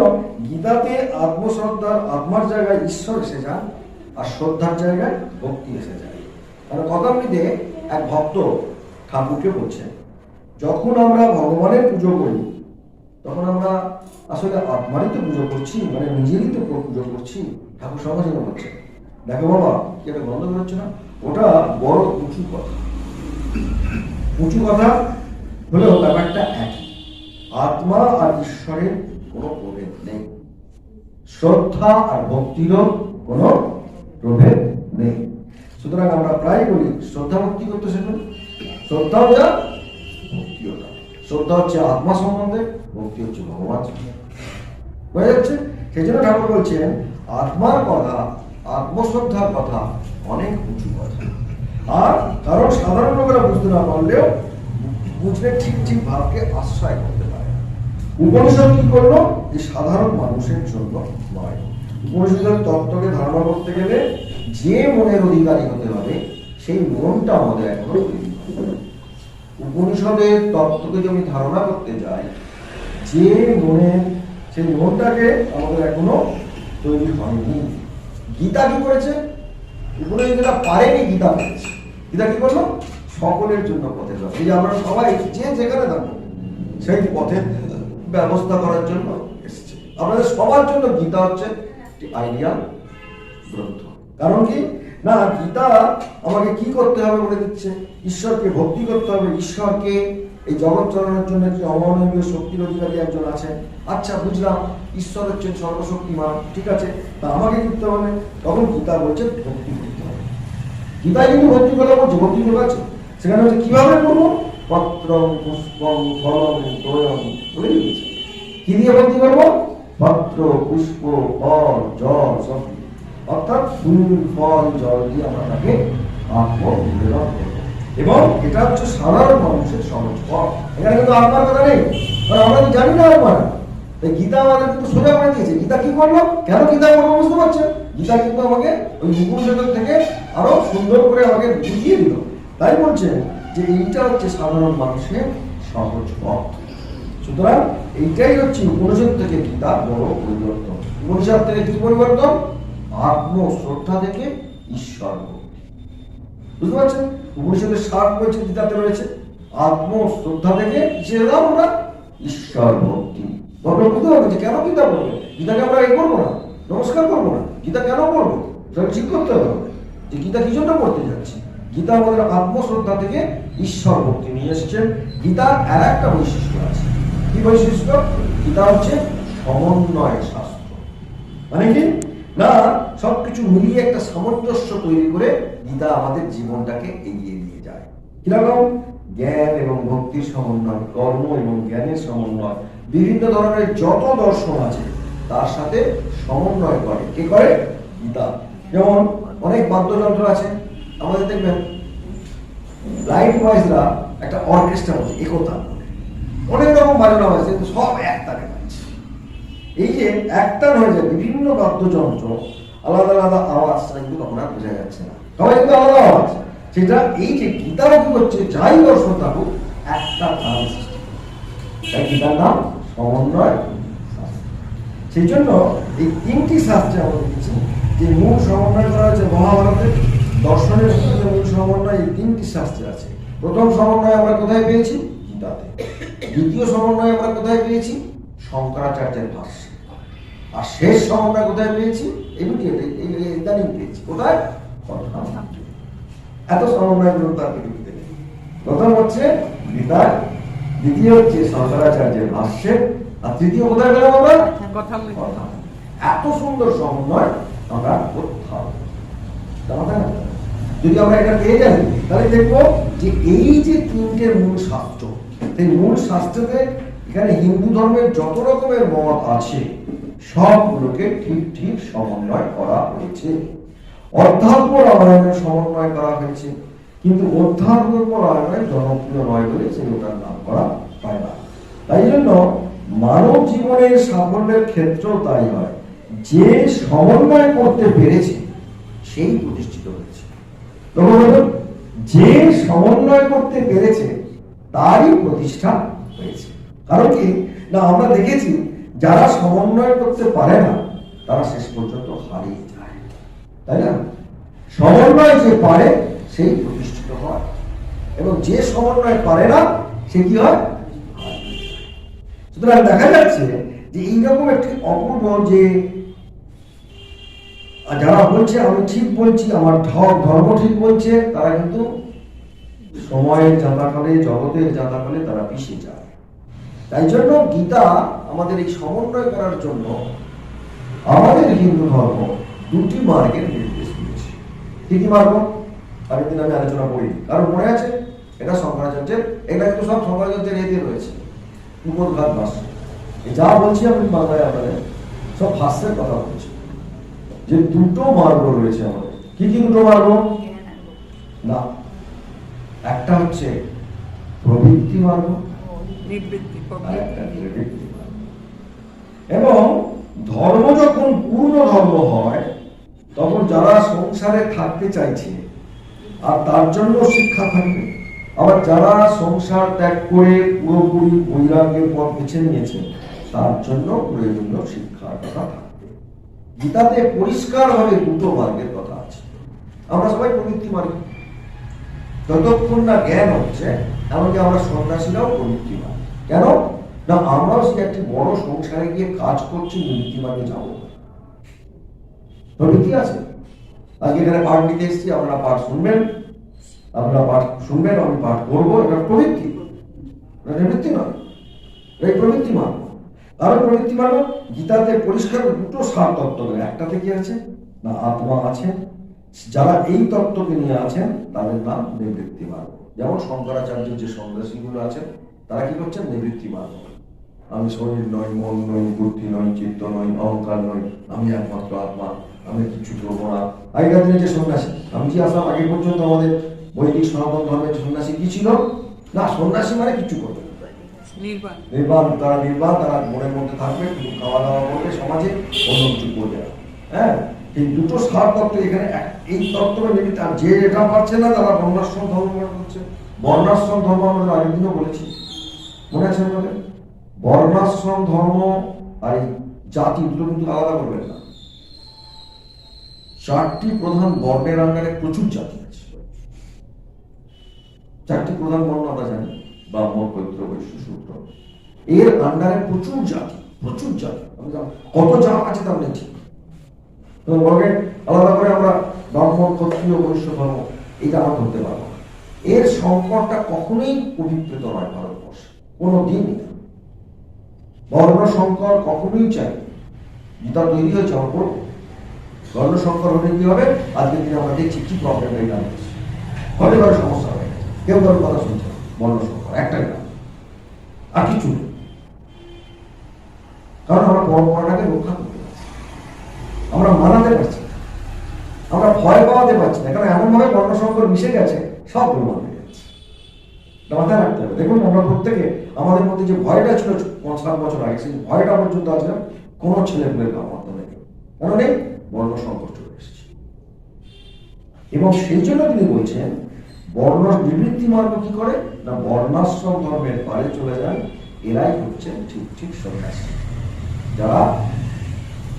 গীতাতে আত্মশ্রদ্ধার আত্মার জায়গায় ঈশ্বর এসে যান, আর শ্রদ্ধার জায়গায় ভক্তি এসে যায়। আর কথামৃতে এক ভক্ত ঠাকুরকে বলছেন, যখন আমরা ভগবানের পুজো করি তখন আমরা আসলে আত্মারই তো পুজো করছি, মানে নিজেরই তো পুজো করছি। ঠাকুর সঙ্গে সঙ্গে বলছে, দেখো বাবা কি একটা গন্ধ বেরোচ্ছে না, ওটা বড় উঁচু কথা। উঁচু কথা হলেও ব্যাপারটা একই, আত্মা আর ঈশ্বরের কোনো প্রভেদ নেই, শ্রদ্ধা আর ভক্তিরও কোনো প্রভেদ নেই। সুতরাং আমরা প্রায় বলি শ্রদ্ধা ভক্তি করতে শেখুন, শ্রদ্ধাও যা ভক্তিও যা। শ্রদ্ধা হচ্ছে আত্মা সম্বন্ধে, ভক্তি হচ্ছে ভগবান সম্বন্ধে। বোঝা যাচ্ছে? সেই জন্য ঠাকুর বলছেন আত্মার কথা, আত্মশ্রদ্ধার কথা অনেক উঁচু কথা। আর কারণ সাধারণ লোকেরা বুঝতে না পারলেও বুঝলে ঠিক ঠিক ভাবকে আশ্রয় করতে পারে। উপনিষদ কি করলো? যে সাধারণ মানুষের জন্য নয়। উপনিষদের তত্ত্বকে ধারণা করতে গেলে যে মনের অধিকারী হতে হবে সেই মনটা আমাদের এখনো তৈরি হয়নি। উপনিষদের তত্ত্বকে যদি আমি ধারণা করতে যাই, যে মনের, সেই মনটাকে আমাদের এখনো তৈরি হয়নি। গীতা কি করেছে? উপনিষদ যেটা পারেনি গীতা করেছে। গীতা কি করলো? সকলের জন্য পথের ব্যবস্থা। এই যে আমরা সবাই যে যেখানে থাকবো সেই পথের ব্যবস্থা করার জন্য এসেছে। আপনাদের সবার জন্য গীতা হচ্ছে একটি আইডিয়াল গ্রন্থ। কারণ কি না, গীতা আমাকে কি করতে হবে বলে দিচ্ছে। ঈশ্বরকে ভক্তি করতে হবে, ঈশ্বরকে এই জগৎ চালানোর জন্য একটি অমানবীয় শক্তির অধিকারী একজন আছেন। আচ্ছা বুঝলাম, ঈশ্বর হচ্ছেন সর্বশক্তিমান, ঠিক আছে, তা আমাকে করতে হবে। তখন গীতা বলছে ভক্তি করতে হবে। গীতায় কিন্তু ভক্তি কথা বলছে, ভক্তি কথা আছে। সেখানে হচ্ছে কিভাবে করবো? পত্রং পুষ্পং ফলং তোয়ং বলে দিয়েছে। কি দিয়ে ভক্তি করবো? পত্র, পুষ্প, ফল, জল সব, অর্থাৎ ফুল, ফল, জল দিয়ে আমরা তাকে আত্মনিবেদন করবো। এবং এটা হচ্ছে সাধারণ মানুষের সহজ পথ। এখানে কিন্তু আত্মার কথা নেই, কারণ আমরা তো জানি না আত্মা। তাই গীতা আমাদের কিন্তু সোজা করে দিয়েছে। গীতা কি করলো? কেন গীতা করবো বুঝতে পারছেন? গীতা কিন্তু আমাকে ওই উপনিষদ থেকে আরো সুন্দর করে আমাকে বুঝিয়ে দিল। তাই বলছেন যে এইটা হচ্ছে সাধারণ মানুষের সহজ পথ। সুতরাং এইটাই হচ্ছে উপনিষদ থেকে গীতার বড় পরিবর্তন। উপনিষদ থেকে কি পরিবর্তন? আত্মশ্রদ্ধা থেকে ঈশ্বর ভক্তি। বুঝতে পারছেন? উপনিষদের সার রয়েছে, গীতাতে রয়েছে। আত্মশ্রদ্ধা থেকে কিসের দাম? আমরা ঈশ্বর ভক্তি। বুঝতে হবে যে কেন গীতা পড়বে। গীতাকে আমরা এই করবো না, নমস্কার করবো না। গীতা কেন পড়বো সেটা ঠিক করতে হবে যে গীতা কি জন্য পড়তে যাচ্ছি। গীতা আমাদের আত্মশ্রদ্ধা থেকে ঈশ্বর ভক্তি নিয়ে এসেছেন। গীতার আর একটা বৈশিষ্ট্য আছে। কি বৈশিষ্ট্য? গীতা হচ্ছে সমন্বয় শাস্ত্র। মানে কি না, সবকিছু মিলিয়ে একটা সামঞ্জস্য তৈরি করে গীতা আমাদের জীবনটাকে এগিয়ে নিয়ে যায়। কিরকম? জ্ঞান এবং ভক্তির সমন্বয়, কর্ম এবং জ্ঞানের সমন্বয়, বিভিন্ন ধরনের যত দর্শন আছে তার সাথে সমন্বয় করে। কে করে? গীতা। যেমন অনেক বাদ্যযন্ত্র আছে, আমাদের দেখবেন লাইট বয়েজরা একটা অর্কেস্ট্রা আছে, একতা, অনেক রকম বাজনা আছে, কিন্তু সব এক তালে বাজছে। এই যে একটান হয়ে যায় বিভিন্ন বাদ্যযন্ত্র, আলাদা আলাদা আওয়াজ, কিন্তু তখন আর বোঝা যাচ্ছে না, সবাই কিন্তু আলাদা আওয়াজ। সেটা এই যে গীতার কি করছে, যাই দর্শন থাকুক একটা তাল সৃষ্টি করে। তাই গীতার নাম সমন্বয় শাস্ত্র। সেই জন্য এই তিনটি শাস্ত্রে আমরা দেখছি যে মূল সমন্বয় করা হয়েছে মহাভারতের দর্শনের মূল সমন্বয় এই তিনটি শাস্ত্রে আছে। প্রথম সমন্বয় আমরা কোথায় পেয়েছি? গীতাতে। দ্বিতীয় সমন্বয় আমরা কোথায় পেয়েছি? শঙ্করাচার্যের ভাষ্যে। আর শেষ সমন্বয় কোথায় পেয়েছি? ইদানিং পেয়েছি। কোথায়? এত সমন্বয় গ্রন্থ আর পৃথিবীতে নেই। প্রথম হচ্ছে গীতার, দ্বিতীয় হচ্ছে শঙ্করাচার্যের ভাষ্যে, আর তৃতীয় কোথায় পেলাম আমরা? কথা। এত সুন্দর সমন্বয় আমরা কোথাও। যদি আমরা এটা পেয়ে যাই তাহলে দেখবো যে এই যে তিনটে মূল শাস্ত্র, সেই মূল শাস্ত্রতে এখানে হিন্দু ধর্মের যত রকমের মত আছে সবগুলোকে ঠিক ঠিক সমন্বয় করা হয়েছে। অধ্যাত্ম রামায়ণের সমন্বয় করা হয়েছে, কিন্তু অধ্যাত্ম রামায়ণ জনপ্রিয় নয় বলে সেগুলোর নাম করা হয় না। তাই জন্য মানব জীবনের সাফল্যের ক্ষেত্রেও তাই হয়, যে সমন্বয় করতে পেরেছে সেই প্রতিষ্ঠিত হয়েছে। যে সমন্বয় করতে পেরেছে তারই প্রতিষ্ঠা হয়েছে। কারণ কি না, আমরা দেখেছি যারা সমন্বয় করতে পারে না তারা শেষ পর্যন্ত হারিয়ে যায়, তাই না? সমন্বয় যে পারে সেই প্রতিষ্ঠিত হয়, এবং যে সমন্বয় পারে না সে কি হয়? সুতরাং দেখা যাচ্ছে যে এইরকম একটি অপূর্ব, যে যারা বলছে আমি ঠিক বলছি, আমার ধর্ম ঠিক বলছে, তারা কিন্তু সময়ের জাঁতাকলে, জগতের জাঁতাকলে তারা পিছিয়ে যায়। তাই জন্য গীতা আমাদের এই সমন্বয় করার জন্য আমাদের হিন্দু ধর্ম দুটি মার্গের নির্দেশ দিয়েছে। কি কি মার্গ? আগের দিন আমি আলোচনা করি, কারণ মনে আছে এটা শঙ্করাচার্যের, এটা কিন্তু সব শঙ্করাচার্যের এতে রয়েছে। উপদঘাত ভাষ্য। যা বলছি আমি বাংলায় আপনাদের সব ভাষ্যের কথা বলছি, যে দুটো মার্গ রয়েছে আমাদের। কি কি দুটো মার্গ? না, একটা হচ্ছে প্রবৃত্তি মার্গ, আর একটা নিবৃত্তি মার্গ। এবং ধর্ম যখন পূর্ণ ধর্ম হয়, তখন যারা সংসারে থাকতে চাইছে আর তার জন্য শিক্ষা থাকবে, আবার যারা সংসার ত্যাগ করে পুরোপুরি বৈরাগ্যের পথ বেছে নিয়েছে তার জন্য প্রয়োজনীয় শিক্ষার কথা থাকবে। গীতাতে পরিষ্কারভাবে দুটো মার্গের কথা আছে। আমরা সবাই প্রবৃত্তি মার্গ, যতক্ষণ না জ্ঞান হচ্ছে, এমনকি আমরা সন্ন্যাসীরাও প্রবৃত্তি মার্গ। কেন না, আমরাও সে একটি বড় সংসারে গিয়ে কাজ করছি, প্রবৃত্তি মার্গে যাবো। প্রবৃত্তি আছে। আজকে এখানে পাঠ নিতে এসেছি, আপনারা পাঠ শুনবেন, আপনারা পাঠ শুনবেন, আমি পাঠ করবো, এটা প্রবৃত্তি, নিবৃত্তি নয়, এই প্রবৃত্তি মার্গ। আর প্রবৃত্তি মার্গ গীতাতে পরিষ্কার দুটো সার তত্ত্ব, একটাতে কি আছে না আত্মা আছে। যারা এই তত্ত্বকে নিয়ে আছেন তাদের নাম নিবৃত্তি মার্গ। যেমন শঙ্করাচার্যের যে সন্ন্যাসীগুলো আছেন তারা কি করছেন? নিবৃত্তি মার্গ। আমি শরীর নই, মন নই, বুদ্ধি নই, চিত্ত নই, অহংকার নই, আমি একমাত্র আত্মা, আমি কিছু করবো না। আগেকার দিনে যে সন্ন্যাসী, আমি যে আসলাম আগে পর্যন্ত আমাদের বৈদিক সনাতন ধর্মের সন্ন্যাসী কি ছিল না, সন্ন্যাসী মানে কিছু করবে নির্বাণ, তারা নির্বাণ, তারা মনের মধ্যে থাকবে, খাওয়া দাওয়া করবে, সমাজে অন্য কিছু করবে না। হ্যাঁ, এই দুটো সার তত্ত্ব এখানে, এই তত্ত্বের নিমিত্ত। আর যে এটা পারছে না তারা বর্ণাশ্রম ধর্ম করছে। বর্ণাশ্রম ধর্ম আমরা আগের দিনও বলেছি, মনে আছে আপনাদের? বর্ণাশ্রম ধর্ম আর এই জাতি দুটো কিন্তু আলাদা করবেন না। 4টি প্রধান বর্ণের আন্ডারে প্রচুর জাতি আছে। 4টি প্রধান বর্ণ আমরা জানি, ব্রাহ্মণ, ক্ষত্রিয়, বৈশ্য, শূদ্র। এর আন্ডারে প্রচুর জাতি, প্রচুর জাতি। কত জাত আছে তার নেই ঠিক। বর্ণের আলাদা করে আমরা ব্রাহ্মণ, ক্ষত্রিয়, বৈশ্য ধর্ম এটা আমরা ধরতে পারবো না। এর সংকটটা কখনোই পবিত্রিত নয় ভারতবর্ষে, কোনো দিনই। বর্ণ সংকর কখনোই চাই, গীতা তৈরি হয়েছে আমার করবো। বর্ণ সংকর হলে কি হবে? আজকের দিনে আমরা দেখছি কি প্রবলেম এই নাম ঘরে ঘরে সমস্যা হয়ে গেছে। কেউ কারোর কথা শুনছে বর্ণ সংকর একটাই নাম, আর কিছু নেই। কারণ আমরা পরম্পরাটাকে রক্ষা করতে পারছি, আমরা মানাতে পারছি, আমরা ভয় পাওয়াতে পারছি না। কারণ এমনভাবে বর্ণ সংকর মিশে গেছে, সব প্রমাণ হয়ে যাচ্ছে। মাথায় রাখতে হবে। দেখুন, আমরা প্রত্যেকে আমাদের মধ্যে যে ভয়টা ছিল 5-7 বছর আগে, সেই ভয়টা পর্যন্ত আছে কোনো ছেলে পেলের মাধ্যমে নেই। কেন নেই? বর্ণ সংকট চলে এসেছে। এবং সেই জন্য তিনি বলছেন বর্ণ নিবৃত্তি মার্গ কি করে না, বর্ণাশ্রম ধর্মের পারে চলে যান। এরাই হচ্ছেন ঠিক ঠিক সন্ন্যাসী, যারা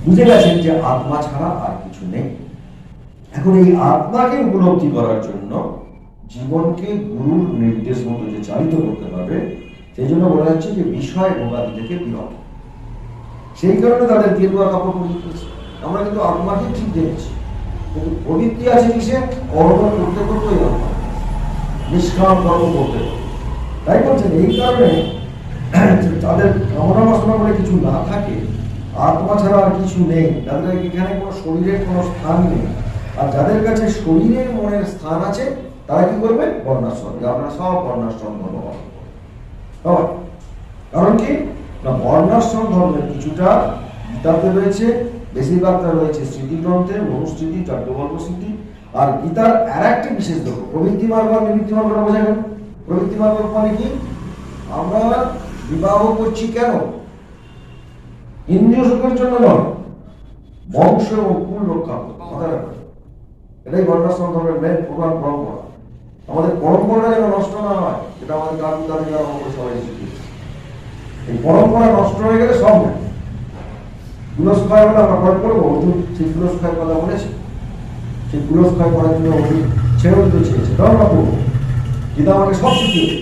বুঝে গেছেন যে আত্মা ছাড়া আর কিছু নেই। এখন এই আত্মাকে উপলব্ধি করার জন্য জীবনকে গুরুর নির্দেশ মতো যে চালিত করতে পারবে, সেই জন্য বলা যাচ্ছে যে বিষয় ভোগাদি থেকে বিরত। সেই কারণে তাদের গেরুয়া কাপড় পরিয়ে। আমরা কিন্তু আত্মাকে ঠিক দেখছি, কিন্তু প্রবৃত্তি আছে কিসে? কর্ম করতে করতে নিষ্কাম কর্ম করতে। তাই বলছেন এই কারণে তাদের কামনা বাসনা বলে কিছু না থাকে, আত্মা ছাড়া আর কিছু নেই। তাদের এখানে কোনো শরীরের কোনো স্থান নেই। আর যাদের কাছে শরীরের মনের স্থান আছে তারা কি করবে? বর্ণাশ্রম। আপনারা সব বর্ণাশ্রম ধর্ম পালন করবেন। কারণ কি না, বর্ণাশ্রম ধর্মের কিছুটা গীতাতে রয়েছে, বেশিরভাগটা রয়েছে স্মৃতিগ্রন্থে, মনুস্মৃতি, চাট্টবল্ক স্মৃতি। আর গীতার আর একটি বিশেষ লক্ষ্য প্রবৃত্তি মার্গ আর নিবৃত্তি মার্গটা বোঝা গেল। প্রবৃত্তি মার্গ মানে কি? আমরা বিবাহ করছি কেন? ইন্দ্রিয় সুখের জন্য নয়, বংশ এবং কুল রক্ষা করতে। এটাই বর্ণাশ্রম ধর্মের মেন প্রধান পরম্পরা। আমাদের পরম্পরাটা যেন নষ্ট না হয়, এটা আমাদের দাদু দাদিরা আমাদের সবাই শিখিয়েছে। এই পরম্পরা নষ্ট হয়ে গেলে সব নেই। তুলস্ক্ষয় বলে আমরা পরে করবো, অর্জুন সেই তুলস্ক্ষয়ের কথা বলেছে। সেই তুলস্ক্ষয় করার জন্য অর্জুন ছেড়ে দিতে চেয়েছে, কারণ না করবো। গীতা আমাকে সব শিখিয়েছে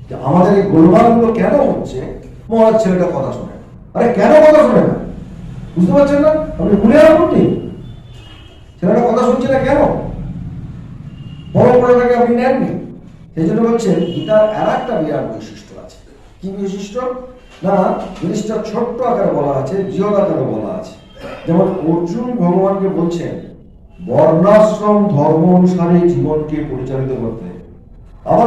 যে আমাদের এই গোলমালগুলো কেন হচ্ছে। মহারাজ ছেলেটা কথা শোনে, আরে কেন কথা শোনে না? বুঝতে পারছেন না? আপনি ভুলে আপনি ছেলেটা কথা শুনছে না কেন? পরম্পরাটাকে আপনি নেননি। সেই জন্য বলছেন গীতার আর একটা বিরাট বৈশিষ্ট্য আছে। কি বৈশিষ্ট্য না, জিনিসটা ছোট্ট আকারে বলা আছে, বৃহৎ আকারে বলা আছে। যেমন অর্জুন ভগবানকে বলছেন বর্ণাশ্রম ধর্ম অনুসারে জীবনকে পরিচালিত করতে। আবার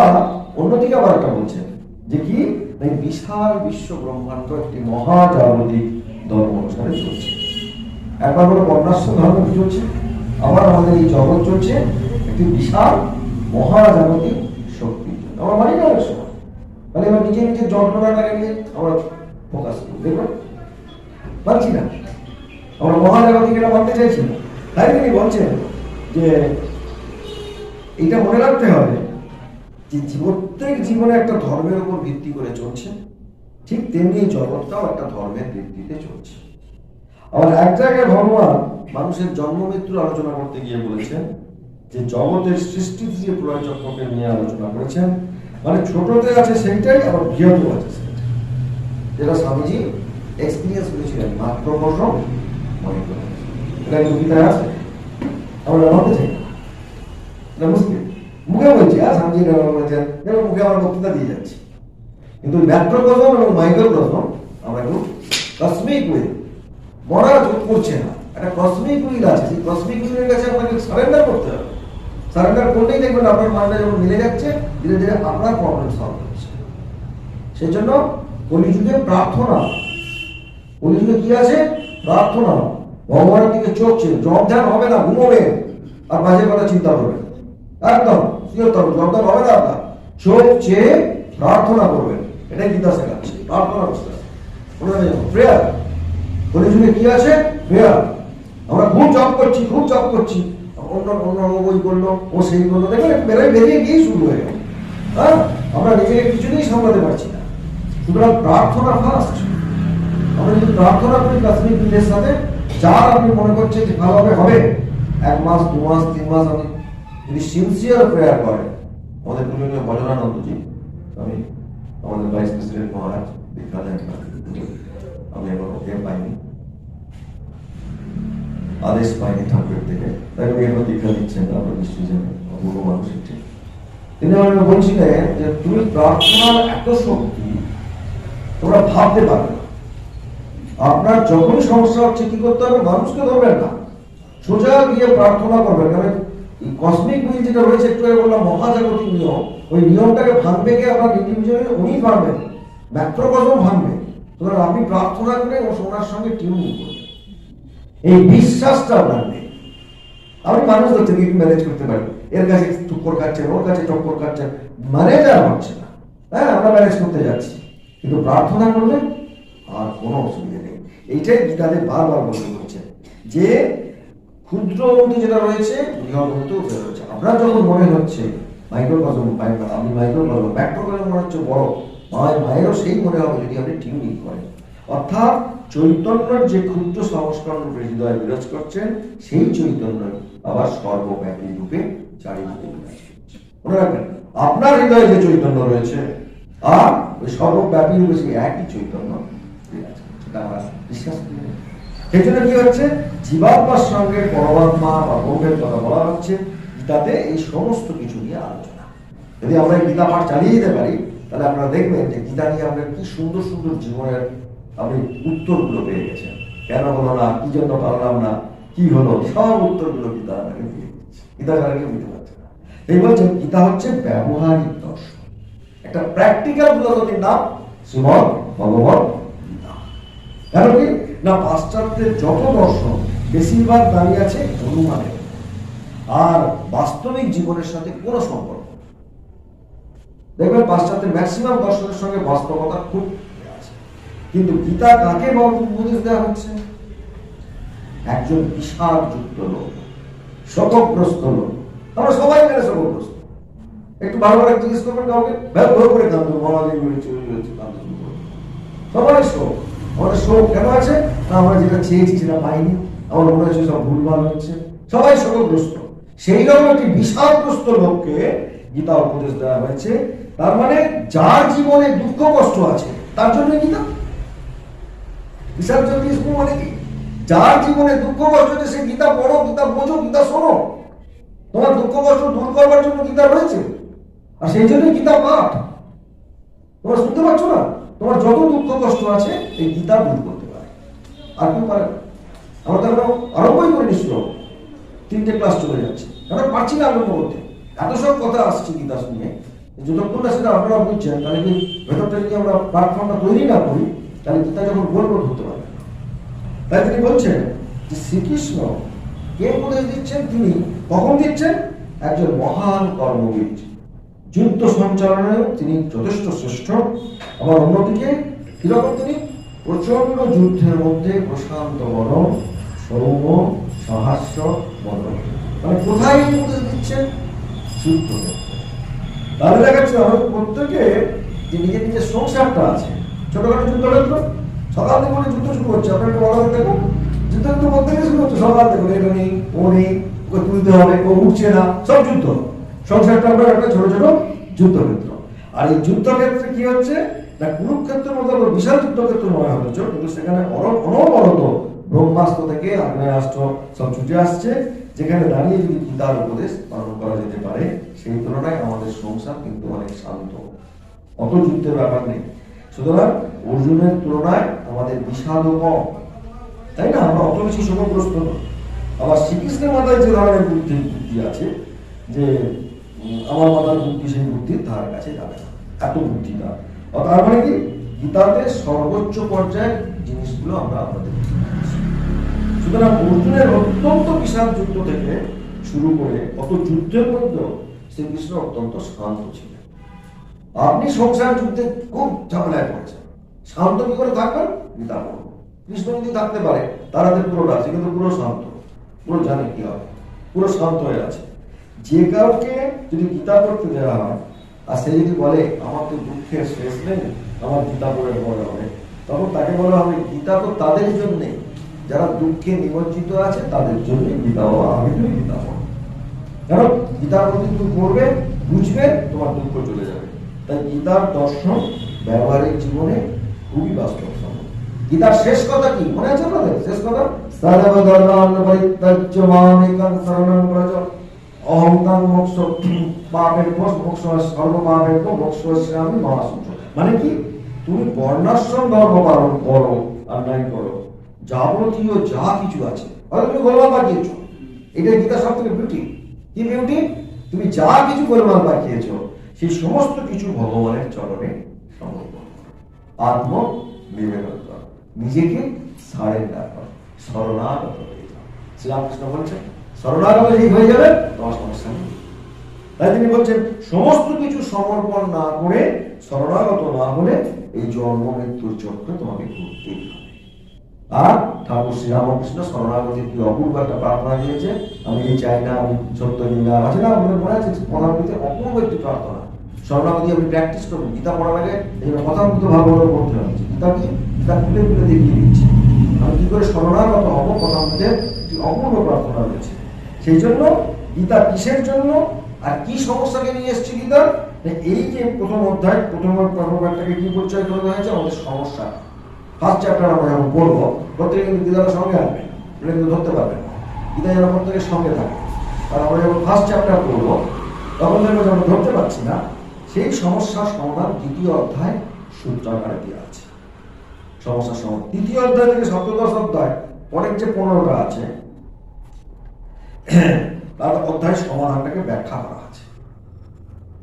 অন্যদিকে আবার একটা বলছেন যে কি এই বিশাল বিশ্ব ব্রহ্মাণ্ড একটি মহাজাগতিক ধর্ম অনুসারে চলছে। একবার হলো বর্ণাশ্রম ধর্ম চলছে, আবার আমাদের এই জগৎ চলছে একটি বিশাল মহাজাগতিক শক্তি। আমরা মানি না অনেক সময়, মানে আমরা নিজে নিজের যন্ত্রণাটাকে নিয়ে আমরা ফোকাস করি, দেখবেন মানছি না, আমরা মহাজাগতিক এটা মানতে চাইছি না। তাই তিনি বলছেন যে এইটা মনে রাখতে হবে যে প্রত্যেক জীবনে একটা ধর্মের উপর ভিত্তি করে চলছে, ঠিক তেমনি জগৎটাও একটা ধর্মের ভিত্তিতে চলছে। আবার এক জায়গায় ভগবান মানুষের জন্ম মৃত্যুর আলোচনা করতে গিয়ে বলেছেন যে জগতের সৃষ্টি দিয়ে প্রলয় চক্রকে নিয়ে আলোচনা করেছেন, মানে ছোটতে আছে সেইটাই, আবার বৃহৎ আছে সেইটাই, যেটা স্বামীজি এক্সপিরিয়েন্স করেছিলেন মাত্রকর্ষণ মনে করে। এটা কিন্তু গীতায় আছে, আমরা মানতে চাই না, এটা মুশকিল। মুখে বলছি স্বামীজি বলেছেন, যেমন মুখে আমার বক্তৃতা দিয়ে যাচ্ছি, কিন্তু ম্যাক্রোকজম এবং মাইক্রোকজম আমরা একটু কসমিক উইল মরা করছে না। একটা কসমিক উইল আছে, সেই কসমিক উইলের কাছে আপনাকে সারেন্ডার করতে হবে। সারেন্ডার করলেই দেখবেন আপনার মানটা যখন মিলে যাচ্ছে, ধীরে ধীরে আপনার প্রবলেম সলভ হচ্ছে। সেই জন্য কলিযুগে প্রার্থনা, কলিযুগে কি আছে? প্রার্থনা, ভগবানের দিকে চোখ চেয়ে। জব ধ্যান হবে না, ঘুমোবে আর বাজে কথা চিন্তা করবে, একদম জব ধ্যান হবে না। আপনার চোখ চেয়ে প্রার্থনা করবেন, এটাই গীতা শেখাচ্ছে। প্রার্থনা করতে হবে, প্রেয়ার। কলিযুগে কি আছে? প্রেয়ার। আমরা খুব জব করছি, খুব জব করছি, অন্য অন্য ওই করলো, ও সেই করলো, দেখবেন বেরিয়ে গিয়ে শুরু হয়ে গেল। হ্যাঁ, আমরা নিজেকে কিছুতেই সামলাতে পারছি না। সুতরাং প্রার্থনা ফার্স্ট। আমরা যদি প্রার্থনা করি কাশ্মীর দিনের সাথে, যার আপনি মনে করছেন যে ভালোভাবে হবে, 1 মাস 2 মাস 3 মাস আপনি যদি সিনসিয়ার প্রেয়ার করেন। আমাদের পূজনীয় ভজনানন্দজি, আমি আমাদের ভাইস প্রেসিডেন্ট মহারাজ দীক্ষা দেন, আমি এখন ওকে পাইনি, আদেশ পাইনি ঠাকুরের থেকে, তাই উনি এখন দীক্ষা দিচ্ছেন। আপনার নিশ্চয়ই জানেন, অপূর্ব মানুষ। তিনি আমাকে বলছিলেন যে তুমি প্রার্থনার এত শক্তি তোমরা ভাবতে পারবে না। আপনার যখন সমস্যা হচ্ছে কি করতে হবে? মানুষকে ধরবেন না, সোজা গিয়ে প্রার্থনা করবেন। কারণ এই কসমিক উইল যেটা রয়েছে, একটু আগে বললাম মহাজাগতিক নিয়ম, ওই নিয়মটাকে ভাঙবে গিয়ে আপনার ইন্ডিভিজুয়ালি উনি ভাঙবেন, ম্যাক্রোকজম ভাঙবে। সুতরাং আপনি প্রার্থনা করে ও সোনার সঙ্গে টিউনিং করবেন, এই বিশ্বাসটা আপনার নেই। আপনি মানুষ হচ্ছে কিন্তু ম্যানেজ করতে পারেন, এর কাছে টক্কর খাচ্ছেন, ওর কাছে টক্কর খাচ্ছেন, ম্যানেজ আর হচ্ছে না। হ্যাঁ, আমরা ম্যানেজ করতে যাচ্ছি, কিন্তু প্রার্থনা করলে আর কোনো অসুবিধা নেই। এইটাই গীতাতে বারবার বলতে হচ্ছে যে ক্ষুদ্র অনুভূতি যেটা রয়েছে, বৃহৎ অনুভূতিও রয়েছে। আপনার যখন মনে হচ্ছে মাইক্রোকজম, আপনি মাইক্রোকজম, ম্যাক্রোকজম মনে হচ্ছে বড়, মায়েরও সেই মনে হবে যদি আপনি টিউনিং করেন। অর্থাৎ চৈতন্যের যে ক্ষুদ্র সংস্করণ রূপে হৃদয়ে বিরাজ করছেন, সেই চৈতন্য আবার সর্বব্যাপী রূপে চারিদিকে বিরাজ করছে। মনে রাখবেন, আপনার হৃদয়ে যে চৈতন্য রয়েছে আর ওই সর্বব্যাপী রূপে সেই একই চৈতন্য বিরাজ করছে, এটা আমরা বিশ্বাস করি। সেই জন্য কি হচ্ছে, জীবাত্মার সঙ্গে পরমাত্মা বা ব্রহ্মের কথা বলা হচ্ছে গীতাতে। এই সমস্ত কিছু নিয়ে আলোচনা, যদি আমরা গীতা পাঠ চালিয়ে যেতে পারি, তাহলে আপনারা দেখবেন যে গীতা নিয়ে আমরা কি সুন্দর সুন্দর জীবনের আপনি উত্তরগুলো পেয়ে গেছেন। কেন হলো না, কি জন্য পারলাম না, কি হলো, সব উত্তরগুলো গীতা আপনাকে দিয়ে দিচ্ছে। গীতা কারণে বুঝতে পারছে না। এই বলছেন গীতা হচ্ছে ব্যবহারিক দর্শন, একটা প্র্যাকটিক্যাল ফিলোসফির নাম শ্রীমদ্ ভগবত গীতা। কেন কি না, পাশ্চাত্যের যত দর্শন বেশিরভাগ দাঁড়িয়ে আছে অনুমানে, আর বাস্তবিক জীবনের সাথে কোনো সম্পর্ক। দেখবেন পাশ্চাত্যের ম্যাক্সিমাম দর্শনের সঙ্গে বাস্তবতা খুব আছে। কিন্তু গীতা কাকে উপদেশ দেওয়া হচ্ছে? একজন বিষাদ যুক্ত লোক, শোকগ্রস্ত লোক। আমরা সবাই মেনে শোকগ্রস্ত। একটু ভালো করে জিজ্ঞেস করবেন কাউকে, ভয় করে কাঁদবো, মহাদেব চলে যাচ্ছে, কাঁদতে শুরু করবে। সবাই শোক। আমাদের শোক কেন আছে না, আমরা যেটা চেয়েছি সেটা পাইনি, আমার মনে হচ্ছে সব ভুলভাল হচ্ছে, সবাই শোকগ্রস্ত। সেই রকম একটি বিষাদগ্রস্ত লোককে গীতা উপদেশ দেওয়া হয়েছে। তার মানে যার জীবনে দুঃখ কষ্ট আছে তার জন্য গীতা। মানে কি, যার জীবনে দুঃখ কষ্ট আছে সে গীতা পড়ো, গীতা বোঝো, গীতা শোনো। তোমার দুঃখ কষ্ট দূর করবার জন্য গীতা রয়েছে, আর সেই জন্যই গীতা পাঠ। তোমরা শুনতে পাচ্ছ না, তোমার যত দুঃখ কষ্ট আছে এই গীতা দূর করতে পারে, আর কেউ পারে না। আমরা তো আরম্ভই করে নিচ্ছিল, 3টে ক্লাস চলে যাচ্ছে, আমরা পারছি না আরম্ভ করতে। এত সব কথা আসছে গীতা শুনে, যতক্ষণ না সেটা আপনারা বুঝছেন, তাহলে কি ভেতর থেকে আমরা প্ল্যাটফর্মটা তৈরি না করি, তাহলে গীতা যখন গোল ধরতে পারবে না। তাই তিনি বলছেন যে শ্রীকৃষ্ণ কে উপদেশ দিচ্ছেন, তিনি কখন দিচ্ছেন? একজন মহান কর্মবীর, যুদ্ধ সঞ্চালনেও তিনি যথেষ্ট শ্রেষ্ঠ। আবার অন্যদিকে কিরকম তিনি? প্রচন্ড যুদ্ধের মধ্যে প্রশান্ত বরণ, সৌম্য সহাস্য বদন। মানে কোথায় উপদেশ দিচ্ছেন? যুদ্ধ। তাহলে দেখা যাচ্ছে আমাদের প্রত্যেকে যে নিজের নিজের সংসারটা আছে, ছোটখাটো যুদ্ধক্ষেত্র, সকাল থেকে মনে যুদ্ধ শুরু হচ্ছে। আপনার একটু বলা দেখুন, যুদ্ধ কিন্তু বলতে গেলে শুরু হচ্ছে সকাল থেকে, এটা নেই ও নেই, ওকে তুলতে হবে, ও উঠছে না, সব যুদ্ধ। সংসারটা আপনার একটা ছোট ছোট যুদ্ধক্ষেত্র। আর এই যুদ্ধক্ষেত্রে কি হচ্ছে না, কুরুক্ষেত্রের মতো বিশাল যুদ্ধক্ষেত্র মনে হচ্ছে, কিন্তু সেখানে অনবরত ব্রহ্মাস্ত্র থেকে আগ্নেয়াস্ত্র সব ছুটে আসছে, যেখানে দাঁড়িয়ে যদি গীতার উপদেশ পালন করা যেতে পারে, সেই তুলনায় আমাদের সংসার কিন্তু অনেক শান্ত, অত যুদ্ধের ব্যাপার নেই। সুতরাং অর্জুনের তুলনায় আমাদের বিষাদও কম, তাই না? আমরা অত বেশি শোকগ্রস্ত নই। আবার শ্রীকৃষ্ণের মাথায় যে ধরনের বুদ্ধি আছে, যে আমার মাথার বুদ্ধি সেই বুদ্ধি তার কাছে যাবে না, এত বুদ্ধি না। তার মানে কি, গীতাতে সর্বোচ্চ পর্যায়ের জিনিসগুলো আমরা আপনাদের। সুতরাং অর্জুনের অত্যন্ত বিশাল যুদ্ধ থেকে শুরু করে অত যুদ্ধের মধ্যেও শ্রীকৃষ্ণ অত্যন্ত শান্ত ছিলেন। আপনি সংসার যুদ্ধে খুব ঝামেলায় পড়েছেন, শান্ত কি করে থাকবেন? গীতা পড়ব। কৃষ্ণ যদি থাকতে পারে, তার হাতে পুরোটা আছে, কিন্তু পুরো শান্ত, পুরো জানে কি হবে, পুরো শান্ত হয়ে আছে। যে কাউকে যদি গীতা পড়তে দেওয়া হয়, আর সে যদি বলে আমার তো দুঃখের শেষ নেই, আমার গীতা পড়ে পড়া হবে, তখন তাকে বলা হবে গীতা তো তাদের জন্যে যারা দুঃখে নিমজ্জিত আছে, তাদের জন্য গীতা হওয়া, আমি তুমি গীতা পড়ো। কারণ গীতার প্রতি তুমি পড়বে, বুঝবে, তোমার দুঃখ চলে যাবে। তাই গীতার দর্শন ব্যবহারিক জীবনে খুবই বাস্তবসম্মত। গীতার শেষ কথা কি মনে আছে আপনাদের? শেষ কথা, সর্বধর্মান পরিত্যাজ্য মামেকং শরণং ব্রজ অহং তং মোক্ষ পাপেভ্যো মোক্ষ সর্বপাপেভ্যো মোক্ষয়িষ্যামি মা শুচঃ। মানে কি, তুমি বর্ণাশ্রম ধর্ম পালন করো আর নাই করো, যাবতীয় যা কিছু আছে, হয়তো তুমি গোলমাল পাকিয়েছ, এটা গীতা সব থেকে বিউটি। কি বিউটি? তুমি যা কিছু গোলমাল পাকিয়েছ, সেই সমস্ত কিছু ভগবানের চরণে সমর্পণ করো, আত্ম নিবেদন করো, নিজেকে সারেন্ডার করো, শরণাগত হয়ে যাও। শ্রীরামকৃষ্ণ বলছেন শরণাগত হয়ে যাবে, তোমার সমস্যা নেই। তাই তিনি বলছেন সমস্ত কিছু সমর্পণ না করে, শরণাগত না হলে এই জন্ম মৃত্যুর চক্রে তোমাকে ঘুরতেই হবে। আর ঠাকুর শ্রীরামকৃষ্ণ শরণাগতির কি অপূর্ব একটা প্রার্থনা দিয়েছে, আমি এই চাই না, আমি সত্য নিন্দা আছে না, আমাদের মনে আছে প্রধানমন্ত্রী অপূর্ব একটি প্রার্থনা। শরণাগতি আপনি প্র্যাকটিস করুন, গীতা পড়ার আগে এই কথামৃত ভাবনা করতে হবে। গীতা কি, গীতা খুলে খুলে দেখিয়ে দিচ্ছে আমি কি করে শরণাগত হবো। প্রধানমন্ত্রীর একটি অপূর্ব প্রার্থনা রয়েছে। সেই জন্য গীতা কিসের জন্য আর কি সমস্যাকে নিয়ে এসছে গীতা? এই যে প্রথম অধ্যায়, প্রথম পর্বটাকে কি পরিচয় করে দেওয়া হয়েছে? আমাদের সমস্যা। ফার্স্ট চ্যাপ্টার আমরা যখন পড়বো, প্রত্যেকে কিন্তু গীতার সঙ্গে আসবে, এটা কিন্তু ধরতে পারবেন না। গীতা যেন প্রত্যেকের সঙ্গে থাকে। আর আমরা যখন ফার্স্ট চ্যাপ্টার পড়বো, তখন দেখবো যখন ধরতে পারছি না, সেই সমস্যার সমাধান দ্বিতীয় অধ্যায় সূত্রাকারে দেওয়া আছে। সমস্যার সমাধান দ্বিতীয় অধ্যায় থেকে সপ্তদশ অধ্যায় পরের যে 15টা আছে, তার অধ্যায় সমাধানটাকে ব্যাখ্যা করা আছে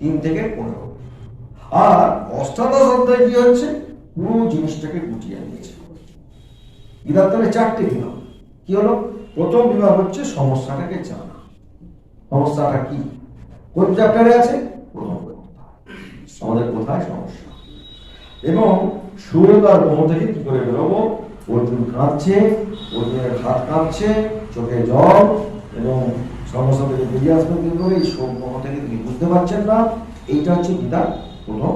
3 থেকে 15। আর অষ্টাদশ অধ্যায় কি হচ্ছে? পুরো জিনিসটাকে গুটিয়ে নিয়েছে। গীতার তাহলে 4টে বিভাগ। কি হলো? প্রথম বিভাগ হচ্ছে সমস্যাটাকে জানা। সমস্যাটা কি? কোন চ্যাপ্টারে আছে? প্রথম। আমাদের কোথায় সমস্যা, এবং সুরত আর মোহ থেকে কি করে বেরোবো। অর্জুন কাঁদছে, অর্জুনের হাত কাঁপছে, চোখে জল, এবং সমস্যা থেকে বেরিয়ে আসবেন কি করে, এই শোক মোহ থেকে তিনি বুঝতে পারছেন না। এইটা হচ্ছে গীতার প্রথম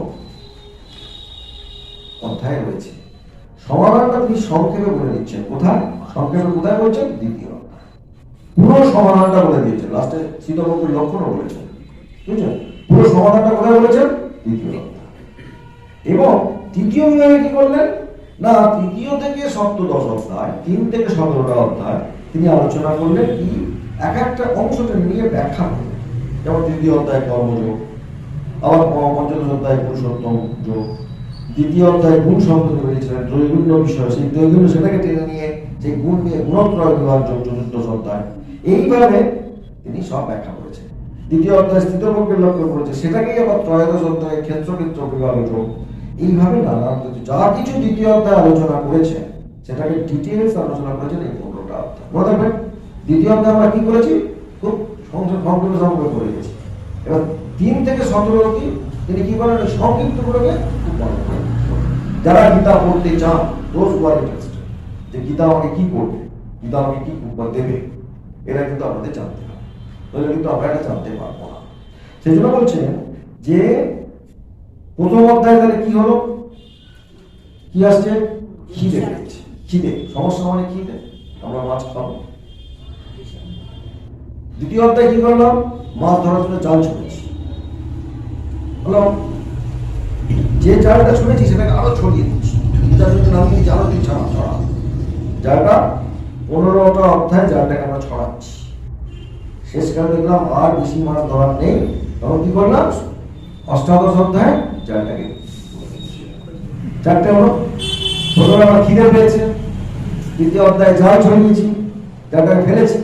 অধ্যায় রয়েছে। সমাধানটা তিনি সংক্ষেপে বলে দিচ্ছেন। কোথায় সংক্ষেপে? কোথায় বলছেন? দ্বিতীয় অধ্যায়। পুরো সমাধানটা বলে দিয়েছেন। লাস্টে শীতলপুরের লক্ষণও বলেছেন, বুঝছেন? পুরো সমাধানটা কোথায় বলেছেন? দ্বিতীয় অধ্যায়। এবং তৃতীয় বিভাগে কি করলেন না, তৃতীয় থেকে সপ্তদশ অধ্যায়, 3 থেকে 17টা অধ্যায় তিনি আলোচনা করলেন কি, এক একটা অংশটা নিয়ে ব্যাখ্যা করলেন। যেমন তৃতীয় অধ্যায় কর্মযোগ, আবার পঞ্চদশ অধ্যায় পুরুষোত্তম যোগ, দ্বিতীয় অধ্যায় গুণ সম্পর্কে বলেছিলেন, ত্রৈগুণ্য বিষয়, সেই ত্রৈগুণ্য সেটাকে টেনে নিয়ে সেই গুণ নিয়ে গুণত্রয় বিভাগ যোগ, চতুর্দশ অধ্যায়। এইভাবে তিনি সব ব্যাখ্যা করেছেন। দ্বিতীয় অধ্যায় স্থিতপক্ষের লক্ষ্য করেছে, সেটাকেই আবার ত্রয়োদশ অধ্যায়ে ক্ষেত্র বিভাজন, এইভাবে নানা যা কিছু দ্বিতীয় অধ্যায় আলোচনা করেছে সেটাকে ডিটেলস আলোচনা করেছেন এই 15টা অধ্যায়। মনে রাখবেন, দ্বিতীয় অধ্যায় আমরা কি করেছি, খুব সংক্ষেপে করে গেছি। এবার 3 থেকে 17 অবধি তিনি কি করেন, সংক্ষিপ্ত করে খুব ভালো করে। যারা গীতা পড়তে চান, দোজ হু আর ইন্টারেস্টেড, যে গীতা আমাকে কি করবে, গীতা আমাকে কি দেবে, এরা কিন্তু আমাদের জানতে হবে, তাহলে কিন্তু আমরা এটা জানতে পারবো না। সেই জন্য বলছেন যে প্রথম অধ্যায় তাহলে কি হলো, কি আসছে, খিদে পেয়েছে। খিদে, সমস্যা মানে খিদে, আমরা মাছ খাবো। দ্বিতীয় অধ্যায় কি করলাম, মাছ ধরার জন্য জাল ছড়েছি। হলো, যে জালটা ছড়েছি সেটাকে আরো ছড়িয়ে দিচ্ছি, নামিয়ে আরো দিচ্ছি আমার ছড়া। জালটা 15টা অধ্যায় জালটাকে আমরা ছড়াচ্ছি। শেষকালে দেখলাম আর বেশি মাছ ধরার নেই, তখন কি করলাম, অষ্টাদশ অধ্যায় জালটাকে 4টে হলো। প্রথমে আমার খিদে পেয়েছে, দ্বিতীয় অধ্যায়ে জাল ছড়িয়েছি, জালটাকে ফেলেছি,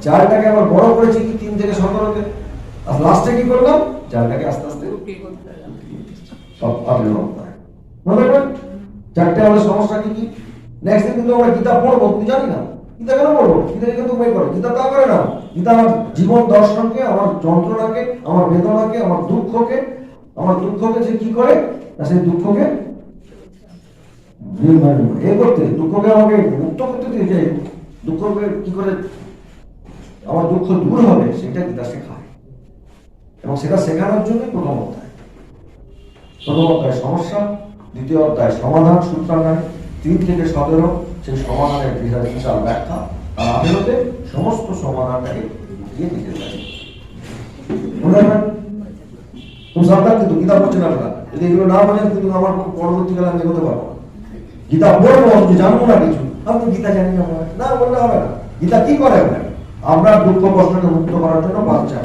জালটাকে আবার বড় করেছি কি 3 থেকে 17তে, আর লাস্টে কি করলাম, জালটাকে আস্তে আস্তে সব আগের অধ্যায়। মনে রাখবেন 4টে আমাদের সমস্যা কি কি। নেক্সট দিন কিন্তু আমরা গীতা পড়বো, তুমি জানি না গীতা কেন পড়বো, গীতা কিন্তু মেয়ে করে, গীতা তা করে না। গীতা আমার জীবন দর্শনকে, আমার যন্ত্রণাকে, আমার বেদনাকে, আমার দুঃখকে যে কি করে, সেই দুঃখকে দুঃখকে আমাকে মুক্ত করতে দিয়ে, যে দুঃখকে কি করে আমার দুঃখ দূর হবে সেটা গীতা শেখায়, এবং সেটা শেখানোর জন্য প্রথম অধ্যায় সমস্যা, দ্বিতীয় অধ্যায় সমাধান সূত্রাঙ্গায়, 3 থেকে 17 সেই সমাধানের বিশাল ব্যাখ্যা, আর 18তে সমস্ত সমাধানটাকে দিয়ে দিতে পারে। মনে রাখবেন, খুব সাবধান, কিন্তু গীতা পড়ছেন আপনারা, যদি এগুলো না বোঝেন কিন্তু আমার পরবর্তীকালে আমি এগোতে পারবো না। গীতা পড়বো, আমি জানবো না কিছু, আমি গীতা জানি না বললে হবে না। গীতা কি করে আমরা দুঃখ কষ্টকে মুক্ত করার জন্য বাচ্চা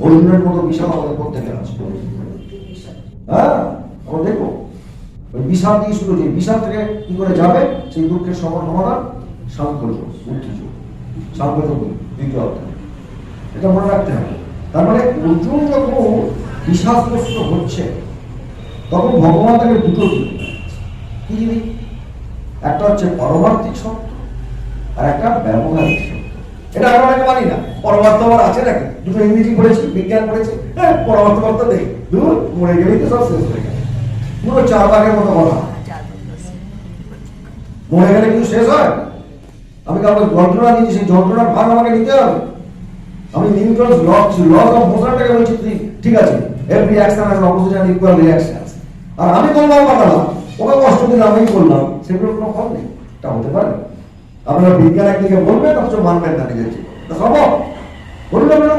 অর্জুনের মতো বিশাল আমাদের প্রত্যেকের আছে। হ্যাঁ, আমরা দেখবো ওই বিষাদ দিয়ে শুরু, যে বিষাদ থেকে কি করে যাবে সেই দুঃখের সমাধান, সাংখ্যযোগ, বুদ্ধিযোগ, সাংখ্যযোগ দ্বিতীয় অধ্যায়, এটা মনে রাখতে হবে। তার মানে অর্জুন যখন বিষাদগ্রস্ত হচ্ছে তখন ভগবান তাকে দুটো দিন, কি জিনিস, একটা হচ্ছে পারমার্থিক সত্য আর একটা ব্যবহারিক সত্য। এটা আমরা অনেকে মানি না, পরমার্থবাদ আছে নাকি, দুটো ইংরেজি পড়েছি, বিজ্ঞান পড়েছি, হ্যাঁ পরমার্থবাদ তো নেই, দূর মরে গেলেই তো সব শেষ হয়ে গেল। পুরো 4 ভাগের মতো বলা, মরে গেলে কিন্তু শেষ হয়। আমি কাউকে যন্ত্রণা দিচ্ছি, সেই যন্ত্রণার ভাগ আমাকে নিতে হবে। আমি নিউটনস লস অফ মোশনটাকে বলছি ঠিক আছে, every action has opposite and equal reactions, আর আমি বললাম পাঠালাম, ওকে কষ্ট দিলে আমি বললাম, সেগুলোর কোনো ফল নেই। এটা হতে পারে? আপনারা বিজ্ঞান একদিকে বলবেন অথচ মানবেন না নিজের জীবন, সম্ভব? বলবেন না,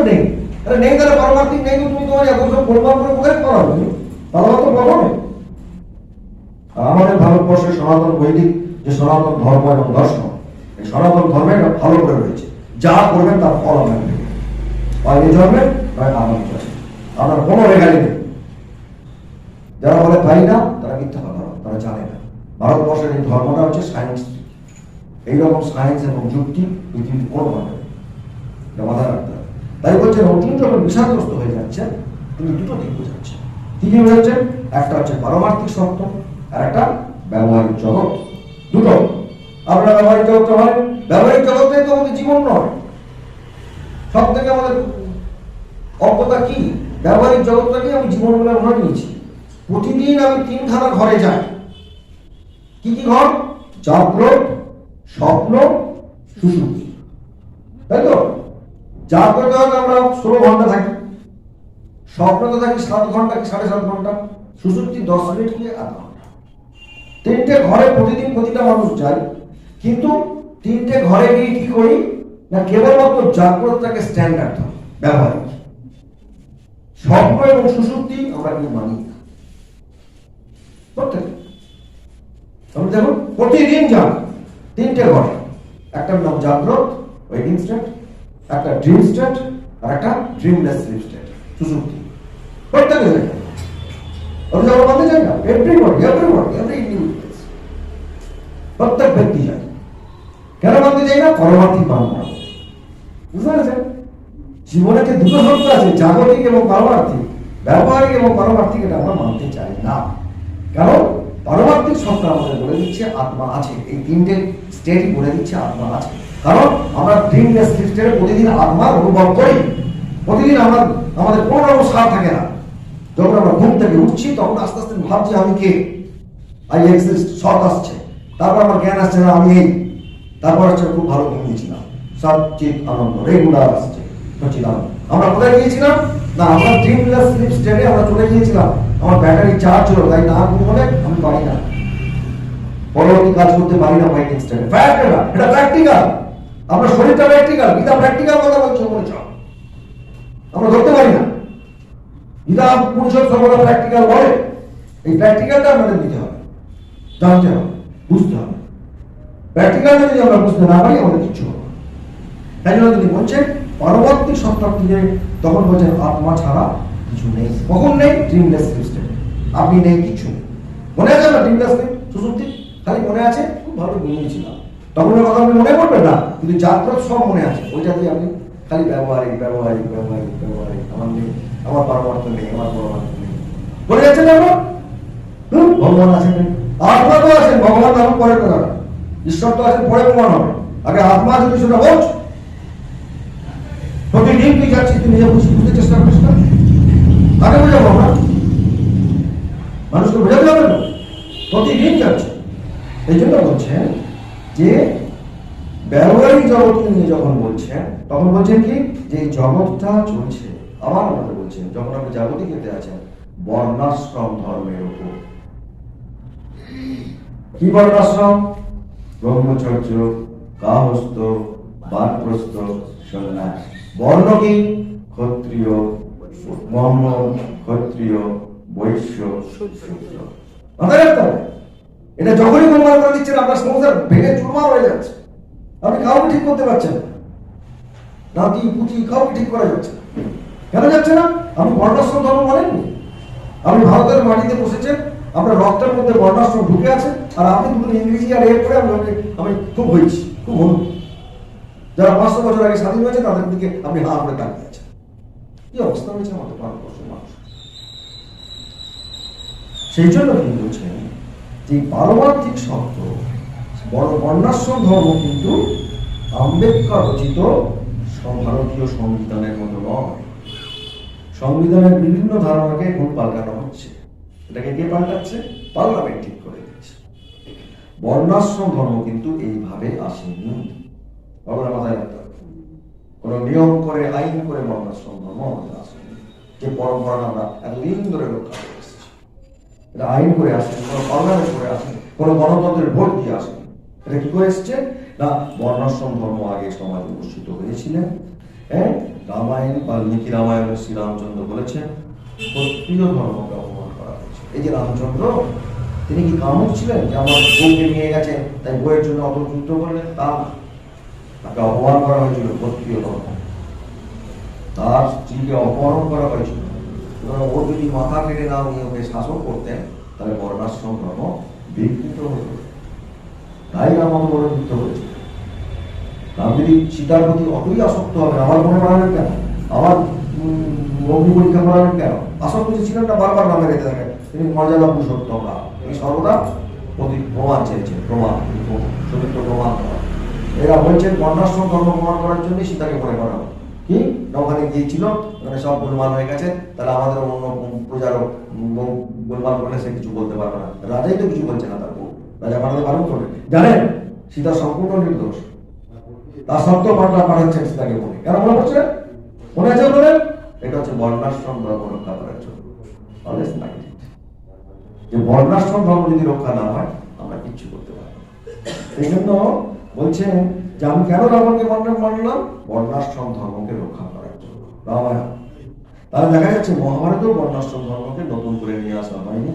নেই। আরে নেই, তাহলে পারমার্থিক নেই, তুমি তোমার এখন সব বলবার করে কোথায় করাবে, ভালো মতো বলো না। আমাদের ভারতবর্ষের সনাতন বৈদিক যে সনাতন ধর্ম এবং দর্শন, এই সনাতন ধর্মে ভালো করে রয়েছে, যা করবেন তার ফল আপনার দেবে, হয় এই জন্মের নয় আগামী জন্মে, আপনার কোনো রেগালি নেই। যারা বলে পাই না তারা মিথ্যা কথা বলে, তারা জানে না। ভারতবর্ষের এই ধর্মটা হচ্ছে সায়েন্স, এইরকম সায়েন্স এবং যুক্তি পৃথিবীর কোনো মানে এটা মাথায় রাখতে হবে। তাই বলছেন অর্জুন যখন বিষাদগ্রস্ত হয়ে যাচ্ছে, কিন্তু দুটো দিক বোঝাচ্ছে। কি কি বোঝাচ্ছেন? একটা হচ্ছে পারমার্থিক সত্য আর একটা ব্যবহারিক জগৎ, দুটো। আমরা ব্যবহারিক জগৎ হয়, ব্যবহারিক জগতে তো আমাদের জীবন নয়, সব থেকে আমাদের অজ্ঞতা কি, ব্যবহারিক জগৎটাকে আমি জীবন বলে মনে নিয়েছি। প্রতিদিন আমি 3খানা ঘরে যাই। কি কি ঘর? জাগ্রত, স্বপ্ন, সুষুপ্তি, তাই তো? জাগ্রত আমরা 16 ঘন্টা থাকি, স্বপ্নতে থাকি 7 ঘন্টা কি 7.5 ঘন্টা, সুষুপ্তি 10 মিনিট কি আধা ঘন্টা। 3টে ঘরে প্রতিদিন প্রতিটা মানুষ যায়, কিন্তু 3টে ঘরে গিয়ে কি করি না, কেবলমাত্র জাগ্রতটাকে স্ট্যান্ডার্ড ধরি, ব্যবহারিক। স্বপ্ন এবং সুষুপ্তি আমরা কি মানি না। প্রত্যেক আমি দেখুন প্রতিদিন যান 3টে ঘরে, একটার নাম জাগ্রত ওয়েকিং স্টেট, একটা ড্রিম স্টেট আর একটা ড্রিমলেস স্লিপ স্টেট, সুষুপ্তি। প্রত্যেকে যাই, আমি যখন বলতে চাই না, এভরিবডি এভরি ইন্ডিভিজুয়ালস, প্রত্যেক ব্যক্তি যায়। কেন বলতে চাই না? পরমার্থিক বাংলা, বুঝতে পেরেছেন? দুটো সত্য আছে, জাগতিক এবং পারমার্থিক। ব্যবহারিক এবং পারমার্থিক এটা আমরা মানতে চাই না। কারণ পারমার্থিক সত্তা আমাদের বলে দিচ্ছে আত্মা আছে, এই তিনটে স্টেটই বলে দিচ্ছে আত্মা আছে। কারণ আমরা ড্রিমলেস স্টেটে প্রতিদিন আত্মার অনুভব করি, প্রতিদিন আমাদের কোনো রকম সার থাকে না। যখন আমরা ঘুম থেকে উঠছি তখন আস্তে আস্তে ভাবছি আমি কে, আই এক্সিস্ট, সৎ আসছে, তারপর আমার জ্ঞান আসছে না আমি এই, তারপর হচ্ছে খুব ভালো ঘুমিয়েছিলাম, সৎ চিত আনন্দ রেগুলার আসছে হচ্ছিলাম। আমরা কোথায় গিয়েছিলাম না, আমরা ড্রিমলেস স্লিপ স্টেটে আমরা চলে গিয়েছিলাম। আমার ব্যাটারি চার্জ হলো, তাই না ঘুমোলে আমি পারি না, পরবর্তী কাজ করতে পারি না ওয়াইকিং স্টেটে। ফ্যাক্ট এটা প্র্যাকটিক্যাল, আমরা শরীরটা প্র্যাকটিক্যাল, গীতা প্র্যাকটিক্যাল কথা বলছো মনে চাও, আমরা ধরতে পারি না। গীতা পুরুষোত্তম সর্বদা প্র্যাকটিক্যাল বলে, এই প্র্যাকটিক্যালটা আমাদের নিতে হবে, জানতে হবে, বুঝতে হবে। প্র্যাকটিক্যাল যদি আমরা বুঝতে না পারি আমাদের কিছু হবে। তাই জন্য তিনি বলছেন পরবর্তী সত্তার থেকে, তখন বলছেন আত্মা ছাড়া কিছু নেই। কখন নেই? ড্রিমলেস স্টেটে আপনি নেই, কিছু মনে আছে না? ড্রিমলেস সুসুপ্তি খালি মনে আছে, খুব ভালো ঘুমিয়েছিলাম, তখন কথা আপনি মনে করবেন না, কিন্তু জাগ্রত সব মনে আছে। ওইটা দিয়ে আপনি খালি ব্যবহারিক ব্যবহারিক ব্যবহারিক ব্যবহারিক, আমার নেই, আমার পারমার্থ নেই, আমার পরমার্থ নেই, বলে যাচ্ছেন আমরা। ভগবান আছেন, আত্মা তো আছেন, ভগবান আমার পরে কথা, ঈশ্বর তো আছেন পরে প্রমাণ হবে। আগে আত্মা যদি সেটা বলছ, প্রতিদিন তুই যাচ্ছিস, তুই নিজে বুঝতে চেষ্টা করিস না, তাকে বোঝাবো না, মানুষকে বোঝাতে হবে না, প্রতিদিন যাচ্ছে। এই জন্য বলছেন যে ব্যবহারিক জগৎকে নিয়ে যখন বলছেন তখন বলছেন কি, যে এই জগৎটা চলছে। আবার আমাদের বলছেন যখন আপনি জাগতিক এতে আছেন বর্ণাশ্রম ধর্মের উপর। কি বর্ণাশ্রম? ব্রহ্মচর্য, গার্হস্থ্য, বানপ্রস্থ, সন্ন্যাস। বর্ণ কি? ক্ষত্রিয়, ব্রাহ্মণ, ক্ষত্রিয়, বৈশ্য, শূদ্র। মাথায় রাখতে হবে। এটা যখনই প্রমাণ করে দিচ্ছেন আপনার সংসার ভেঙে চুরমার হয়ে যাচ্ছে, আপনি কাউকে ঠিক করতে পারছেন না, নাতি পুঁথি কাউকে ঠিক করা যাচ্ছে না। কেন যাচ্ছে না? আপনি বর্ণাশ্রম ধর্ম মানেননি। আপনি ভারতের মাটিতে বসেছেন, আপনার রক্তের মধ্যে বর্ণাশ্রম ঢুকে আছে, আর আপনি দুটো ইংরেজি আর এর করে আমি খুব হয়েছি, খুব হলুদ। যারা 500 বছর আগে স্বাধীন হয়েছে তাদের দিকে আপনি হা করে তাকিয়ে আছেন। কি অবস্থা হয়েছে আমাদের ভারতবর্ষের মানুষ। সেই জন্য তিনি বলছেন যে পারমার্থিক শব্দ বর্ণাশ্রম ধর্ম কিন্তু আম্বেদকর রচিত ভারতীয় সংবিধানের মতো নয়। সংবিধানের বিভিন্ন ধারণাকে এখন পাল্টানো হচ্ছে। এটাকে কে পাল্টাচ্ছে? পার্লামেন্ট ঠিক করে দিচ্ছে। বর্ণাশ্রম ধর্ম কিন্তু এইভাবে আসেনি, বাবার মাথায় রাখতে হবে। কোন নিয়ম করে আইন করে বর্ণাশ্রম ধর্ম আমাদের আসেনি। যে পরম্পরাটা আমরা এতদিন ধরে রক্ষা করে এসেছি, এটা আইন করে আসেনি, কোনো পার্লামেন্ট করে আসেনি, কোনো গণতন্ত্রের ভোট দিয়ে আসেনি। এটা কি করে এসছে না, বর্ণাশ্রম ধর্ম আগে সমাজে অনুষ্ঠিত হয়েছিলেন। হ্যাঁ, রামায়ণ বাল্মীকি রামায়ণে শ্রীরামচন্দ্র বলেছেন ক্ষত্রিয় ধর্মকে অপমান করা হয়েছে। এই যে রামচন্দ্র, তিনি কি কামুক ছিলেন যে আমার বউকে নিয়ে গেছেন তাই বউয়ের জন্য অত যুদ্ধ করলেন? তা তাকে অপমান করা হয়েছিল ক্ষত্রিয় ধর্ম, তার স্ত্রীকে অপহরণ করা হয়েছিল। ও যদি মাথা কেটে না নিয়ে ওকে শাসন করতেন তাহলে বর্ণাশ্রম ধর্ম বিকৃত হতো। তাই রাম অত বড় যুদ্ধ হয়েছিল। রাম যদি সীতার প্রতি অতই আসক্ত হবে, আমার মনে বাড়াবেন কেন, আমার অগ্নি পরীক্ষা করাবেন কেন? আসক্ত যে ছিলেন না, বারবার নামে রেখে থাকেন তিনি মর্যাদা পুরুষোত্তম রাম। তিনি সর্বদা প্রমাণ চেয়েছেন, প্রমাণ, চরিত্র প্রমাণ করা। এরা বলছেন বর্ণাশ্রম ধর্ম প্রমাণ করার জন্য সীতাকে মনে করা হবে কি না, ওখানে গিয়েছিল, ওখানে সব গোলমাল হয়ে গেছে, তাহলে আমাদের অন্য প্রজারও গোলমাল করলে সে কিছু বলতে পারবে না। রাজাই তো কিছু বলছে না, তার বউ রাজা পাঠাতে পালন করবে। জানেন সীতা সম্পূর্ণ নির্দোষ, তার সত্ত্বেও পাঠাচ্ছেন সীতাকে বলে। কেন মনে করছে? মনে আছে বলেন, এটা হচ্ছে বর্ণাশ্রম ধর্ম রক্ষা করার জন্য। যে বর্ণাশ্রম ধর্ম যদি রক্ষা না হয় আমরা কিচ্ছু করতে পারবো। এই জন্য বলছেন যে আমি কেন রাবণকে মানলাম? বর্ণাশ্রম ধর্মকে রক্ষা করার জন্য। রামায়ণ তাহলে দেখা যাচ্ছে মহাভারতেও বর্ণাশ্রম ধর্মকে নতুন করে নিয়ে আসা হয়নি,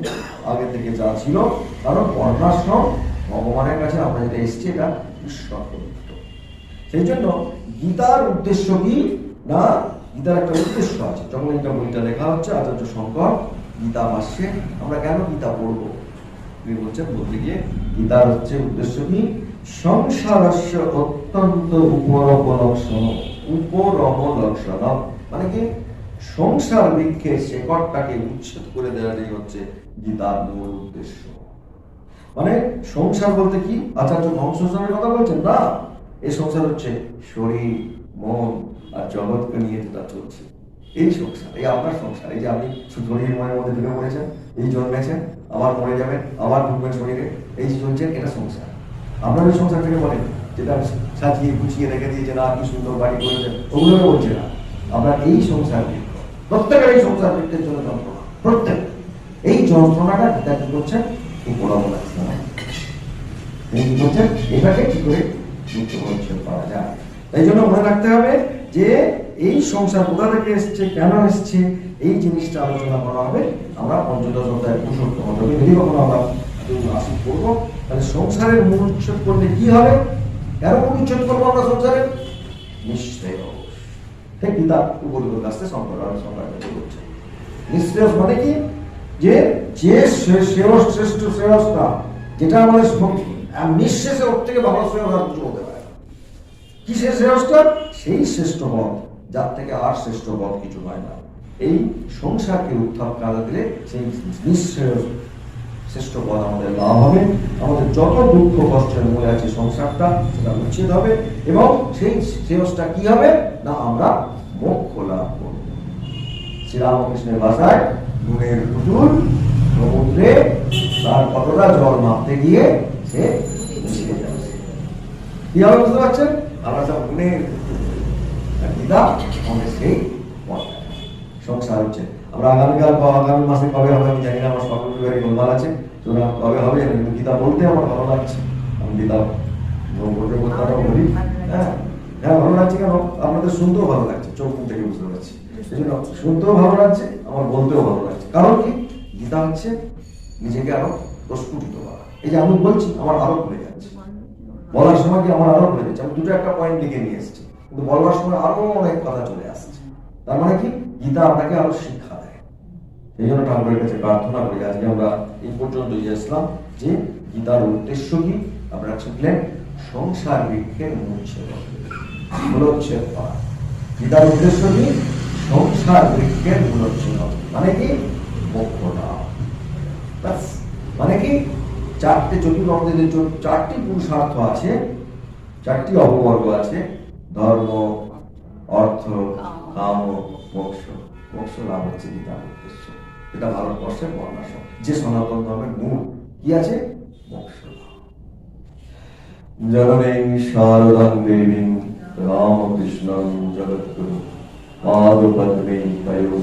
আগে থেকে যা ছিল। কারণ বর্ণাশ্রম ভগবানের কাছে আমরা যেটা এসছি এটা ঈশ্বর প্রদত্ত। সেই জন্য গীতার উদ্দেশ্য কি না, গীতার একটা উদ্দেশ্য আছে। যখন এটা বইটা লেখা হচ্ছে আচার্য শঙ্কর গীতা ভাষ্যে, আমরা কেন গীতা পড়বো তিনি বলছেন, বলতে গিয়ে গীতার হচ্ছে উদ্দেশ্য কি, সংসারস্য অত্যন্ত উপরম লক্ষণ মানে কি সংসার বৃক্ষের শেকড়টাকে উচ্ছেদ করে দেওয়াটাই হচ্ছে গীতার মূল উদ্দেশ্য। মানে সংসার বলতে কি আচার্য সংসারের কথা বলছেন না, এই সংসার হচ্ছে শরীর মন আর জগৎকে নিয়ে যেটা চলছে এই সংসার, এই আপনার সংসার। এই যে আপনি শরীর মনের মধ্যে ঢুকে পড়েছেন, এই জন্মেছেন, আবার মরে যাবেন, আবার ঢুকবেন শরীরে, এই যে চলছেন, এটা সংসার। আপনার ওই সংসারটাকে বলেন যেটা সাজিয়ে গুছিয়ে রেখে দিয়েছেন, আর কি সুন্দর বাড়ি করেছেন, ওগুলোকে বলছে না। আমরা এই সংসার বৃক্ষ, প্রত্যেকের এই সংসার বৃক্ষের জন্য যন্ত্রণা, প্রত্যেক এই যন্ত্রণাটা যেটা কি করছেন উপলব্ধ লাগছে না, এই কি করছেন এটাকে কি করে মুক্ত পরিচ্ছন্ন করা যায়। তাই জন্য মনে রাখতে হবে যে এই সংসার কোথা থেকে এসছে, কেন এসছে, এই জিনিসটা আলোচনা করা হবে। আমরা পঞ্চদশ অধ্যায় পুরুষোত্তম অধ্যায়ে যদি কখনো আমরা আসি করবো, তাহলে সংসারের মূল উচ্ছেদ করলে কি হবে, কেন মূল উচ্ছেদ করবো আমরা সংসারের নিশ্চয় ঠিক গীতা উপরিত কাছে শঙ্করাচার্য বলছে। নিঃশ্রেয়স মানে কি, যে যে শ্রেষ্ঠ শ্রেয়সটা যেটা আমাদের নিঃশেষে ওর থেকে ভালো শ্রেয়স আর কিছু হতে পারে। কিসের শ্রেয়সটা, সেই শ্রেষ্ঠ পথ যার থেকে আর শ্রেষ্ঠ পথ কিছু হয় না। এই সংসারকে উত্থাপ করা দিলে সেই নিঃশ্রেয়স শ্রেষ্ঠ পথ আমাদের লাভ হবে। আমাদের যত দুঃখ কষ্টের মূলে আছে সংসারটা, সেটা উচ্ছেদ হবে এবং সেই শ্রেয়সটা কি হবে না, আমরা মোক্ষ লাভ করব। শ্রীরামকৃষ্ণের ভাষায় নুনের পুতুল সমুদ্রে তার কতটা জল মাপতে গিয়ে সে মিশে যাচ্ছে। কি হবে বুঝতে পারছেন, আমরা সব নুনের গীতা আমাদের সেই পথ সংসার হচ্ছে। আমরা আগামীকাল বা আগামী মাসে কবে হবে আমি জানি না, আমার সর্বপরিবারে গোলমাল আছে, সুতরাং কবে হবে কিন্তু গীতা বলতে আমার ভালো লাগছে। আমি গীতা কথাটাও বলি, হ্যাঁ হ্যাঁ ভালো লাগছে। কেন, আপনাদের শুনতেও ভালো লাগছে, চোখ মুখ থেকে বুঝতে পারছি, সেই জন্য শুনতেও ভালো লাগছে, আমার বলতেও ভালো লাগছে। কারণ কি, গীতা হচ্ছে নিজেকে আরো প্রস্ফুটিত করা। এই যে আমি বলছি আমার আরো ভুলে যাচ্ছে, বলার সময় কি আমার আরো ভুলে যাচ্ছে। আমি দুটো একটা পয়েন্ট লিখে নিয়ে এসেছি, কিন্তু বলার সময় আরো অনেক কথা চলে আসছে। তার মানে কি, গীতা আপনাকে আরো শিক্ষা দেয়। এই জন্য ঠাকুরের কাছে প্রার্থনা করি আজকে আমরা এই পর্যন্ত এসলাম যে গীতার উদ্দেশ্য কি আপনারা শিখলেন, সংসার বৃক্ষের মূলোচ্ছেদ করা। গীতার উদ্দেশ্য কি, সংসার বৃক্ষের মূলোচ্ছেদ, মানে কি মোক্ষ লাভ। মানে কি, চারটে চতুর্বর্গের চারটি পুরুষার্থ আছে, চারটি অপবর্গ আছে, ধর্ম অর্থ কাম মোক্ষ। মোক্ষ লাভ হচ্ছে গীতার উদ্দেশ্য। এটা ভারতবর্ষের বর্ণাশ্রম, যে সনাতন ধর্মের মূল কি আছে, মোক্ষ লাভ। জননীং শারদাং দেবীং রামকৃষ্ণং জগদ্গুরু পাদপদ্মে তয়োর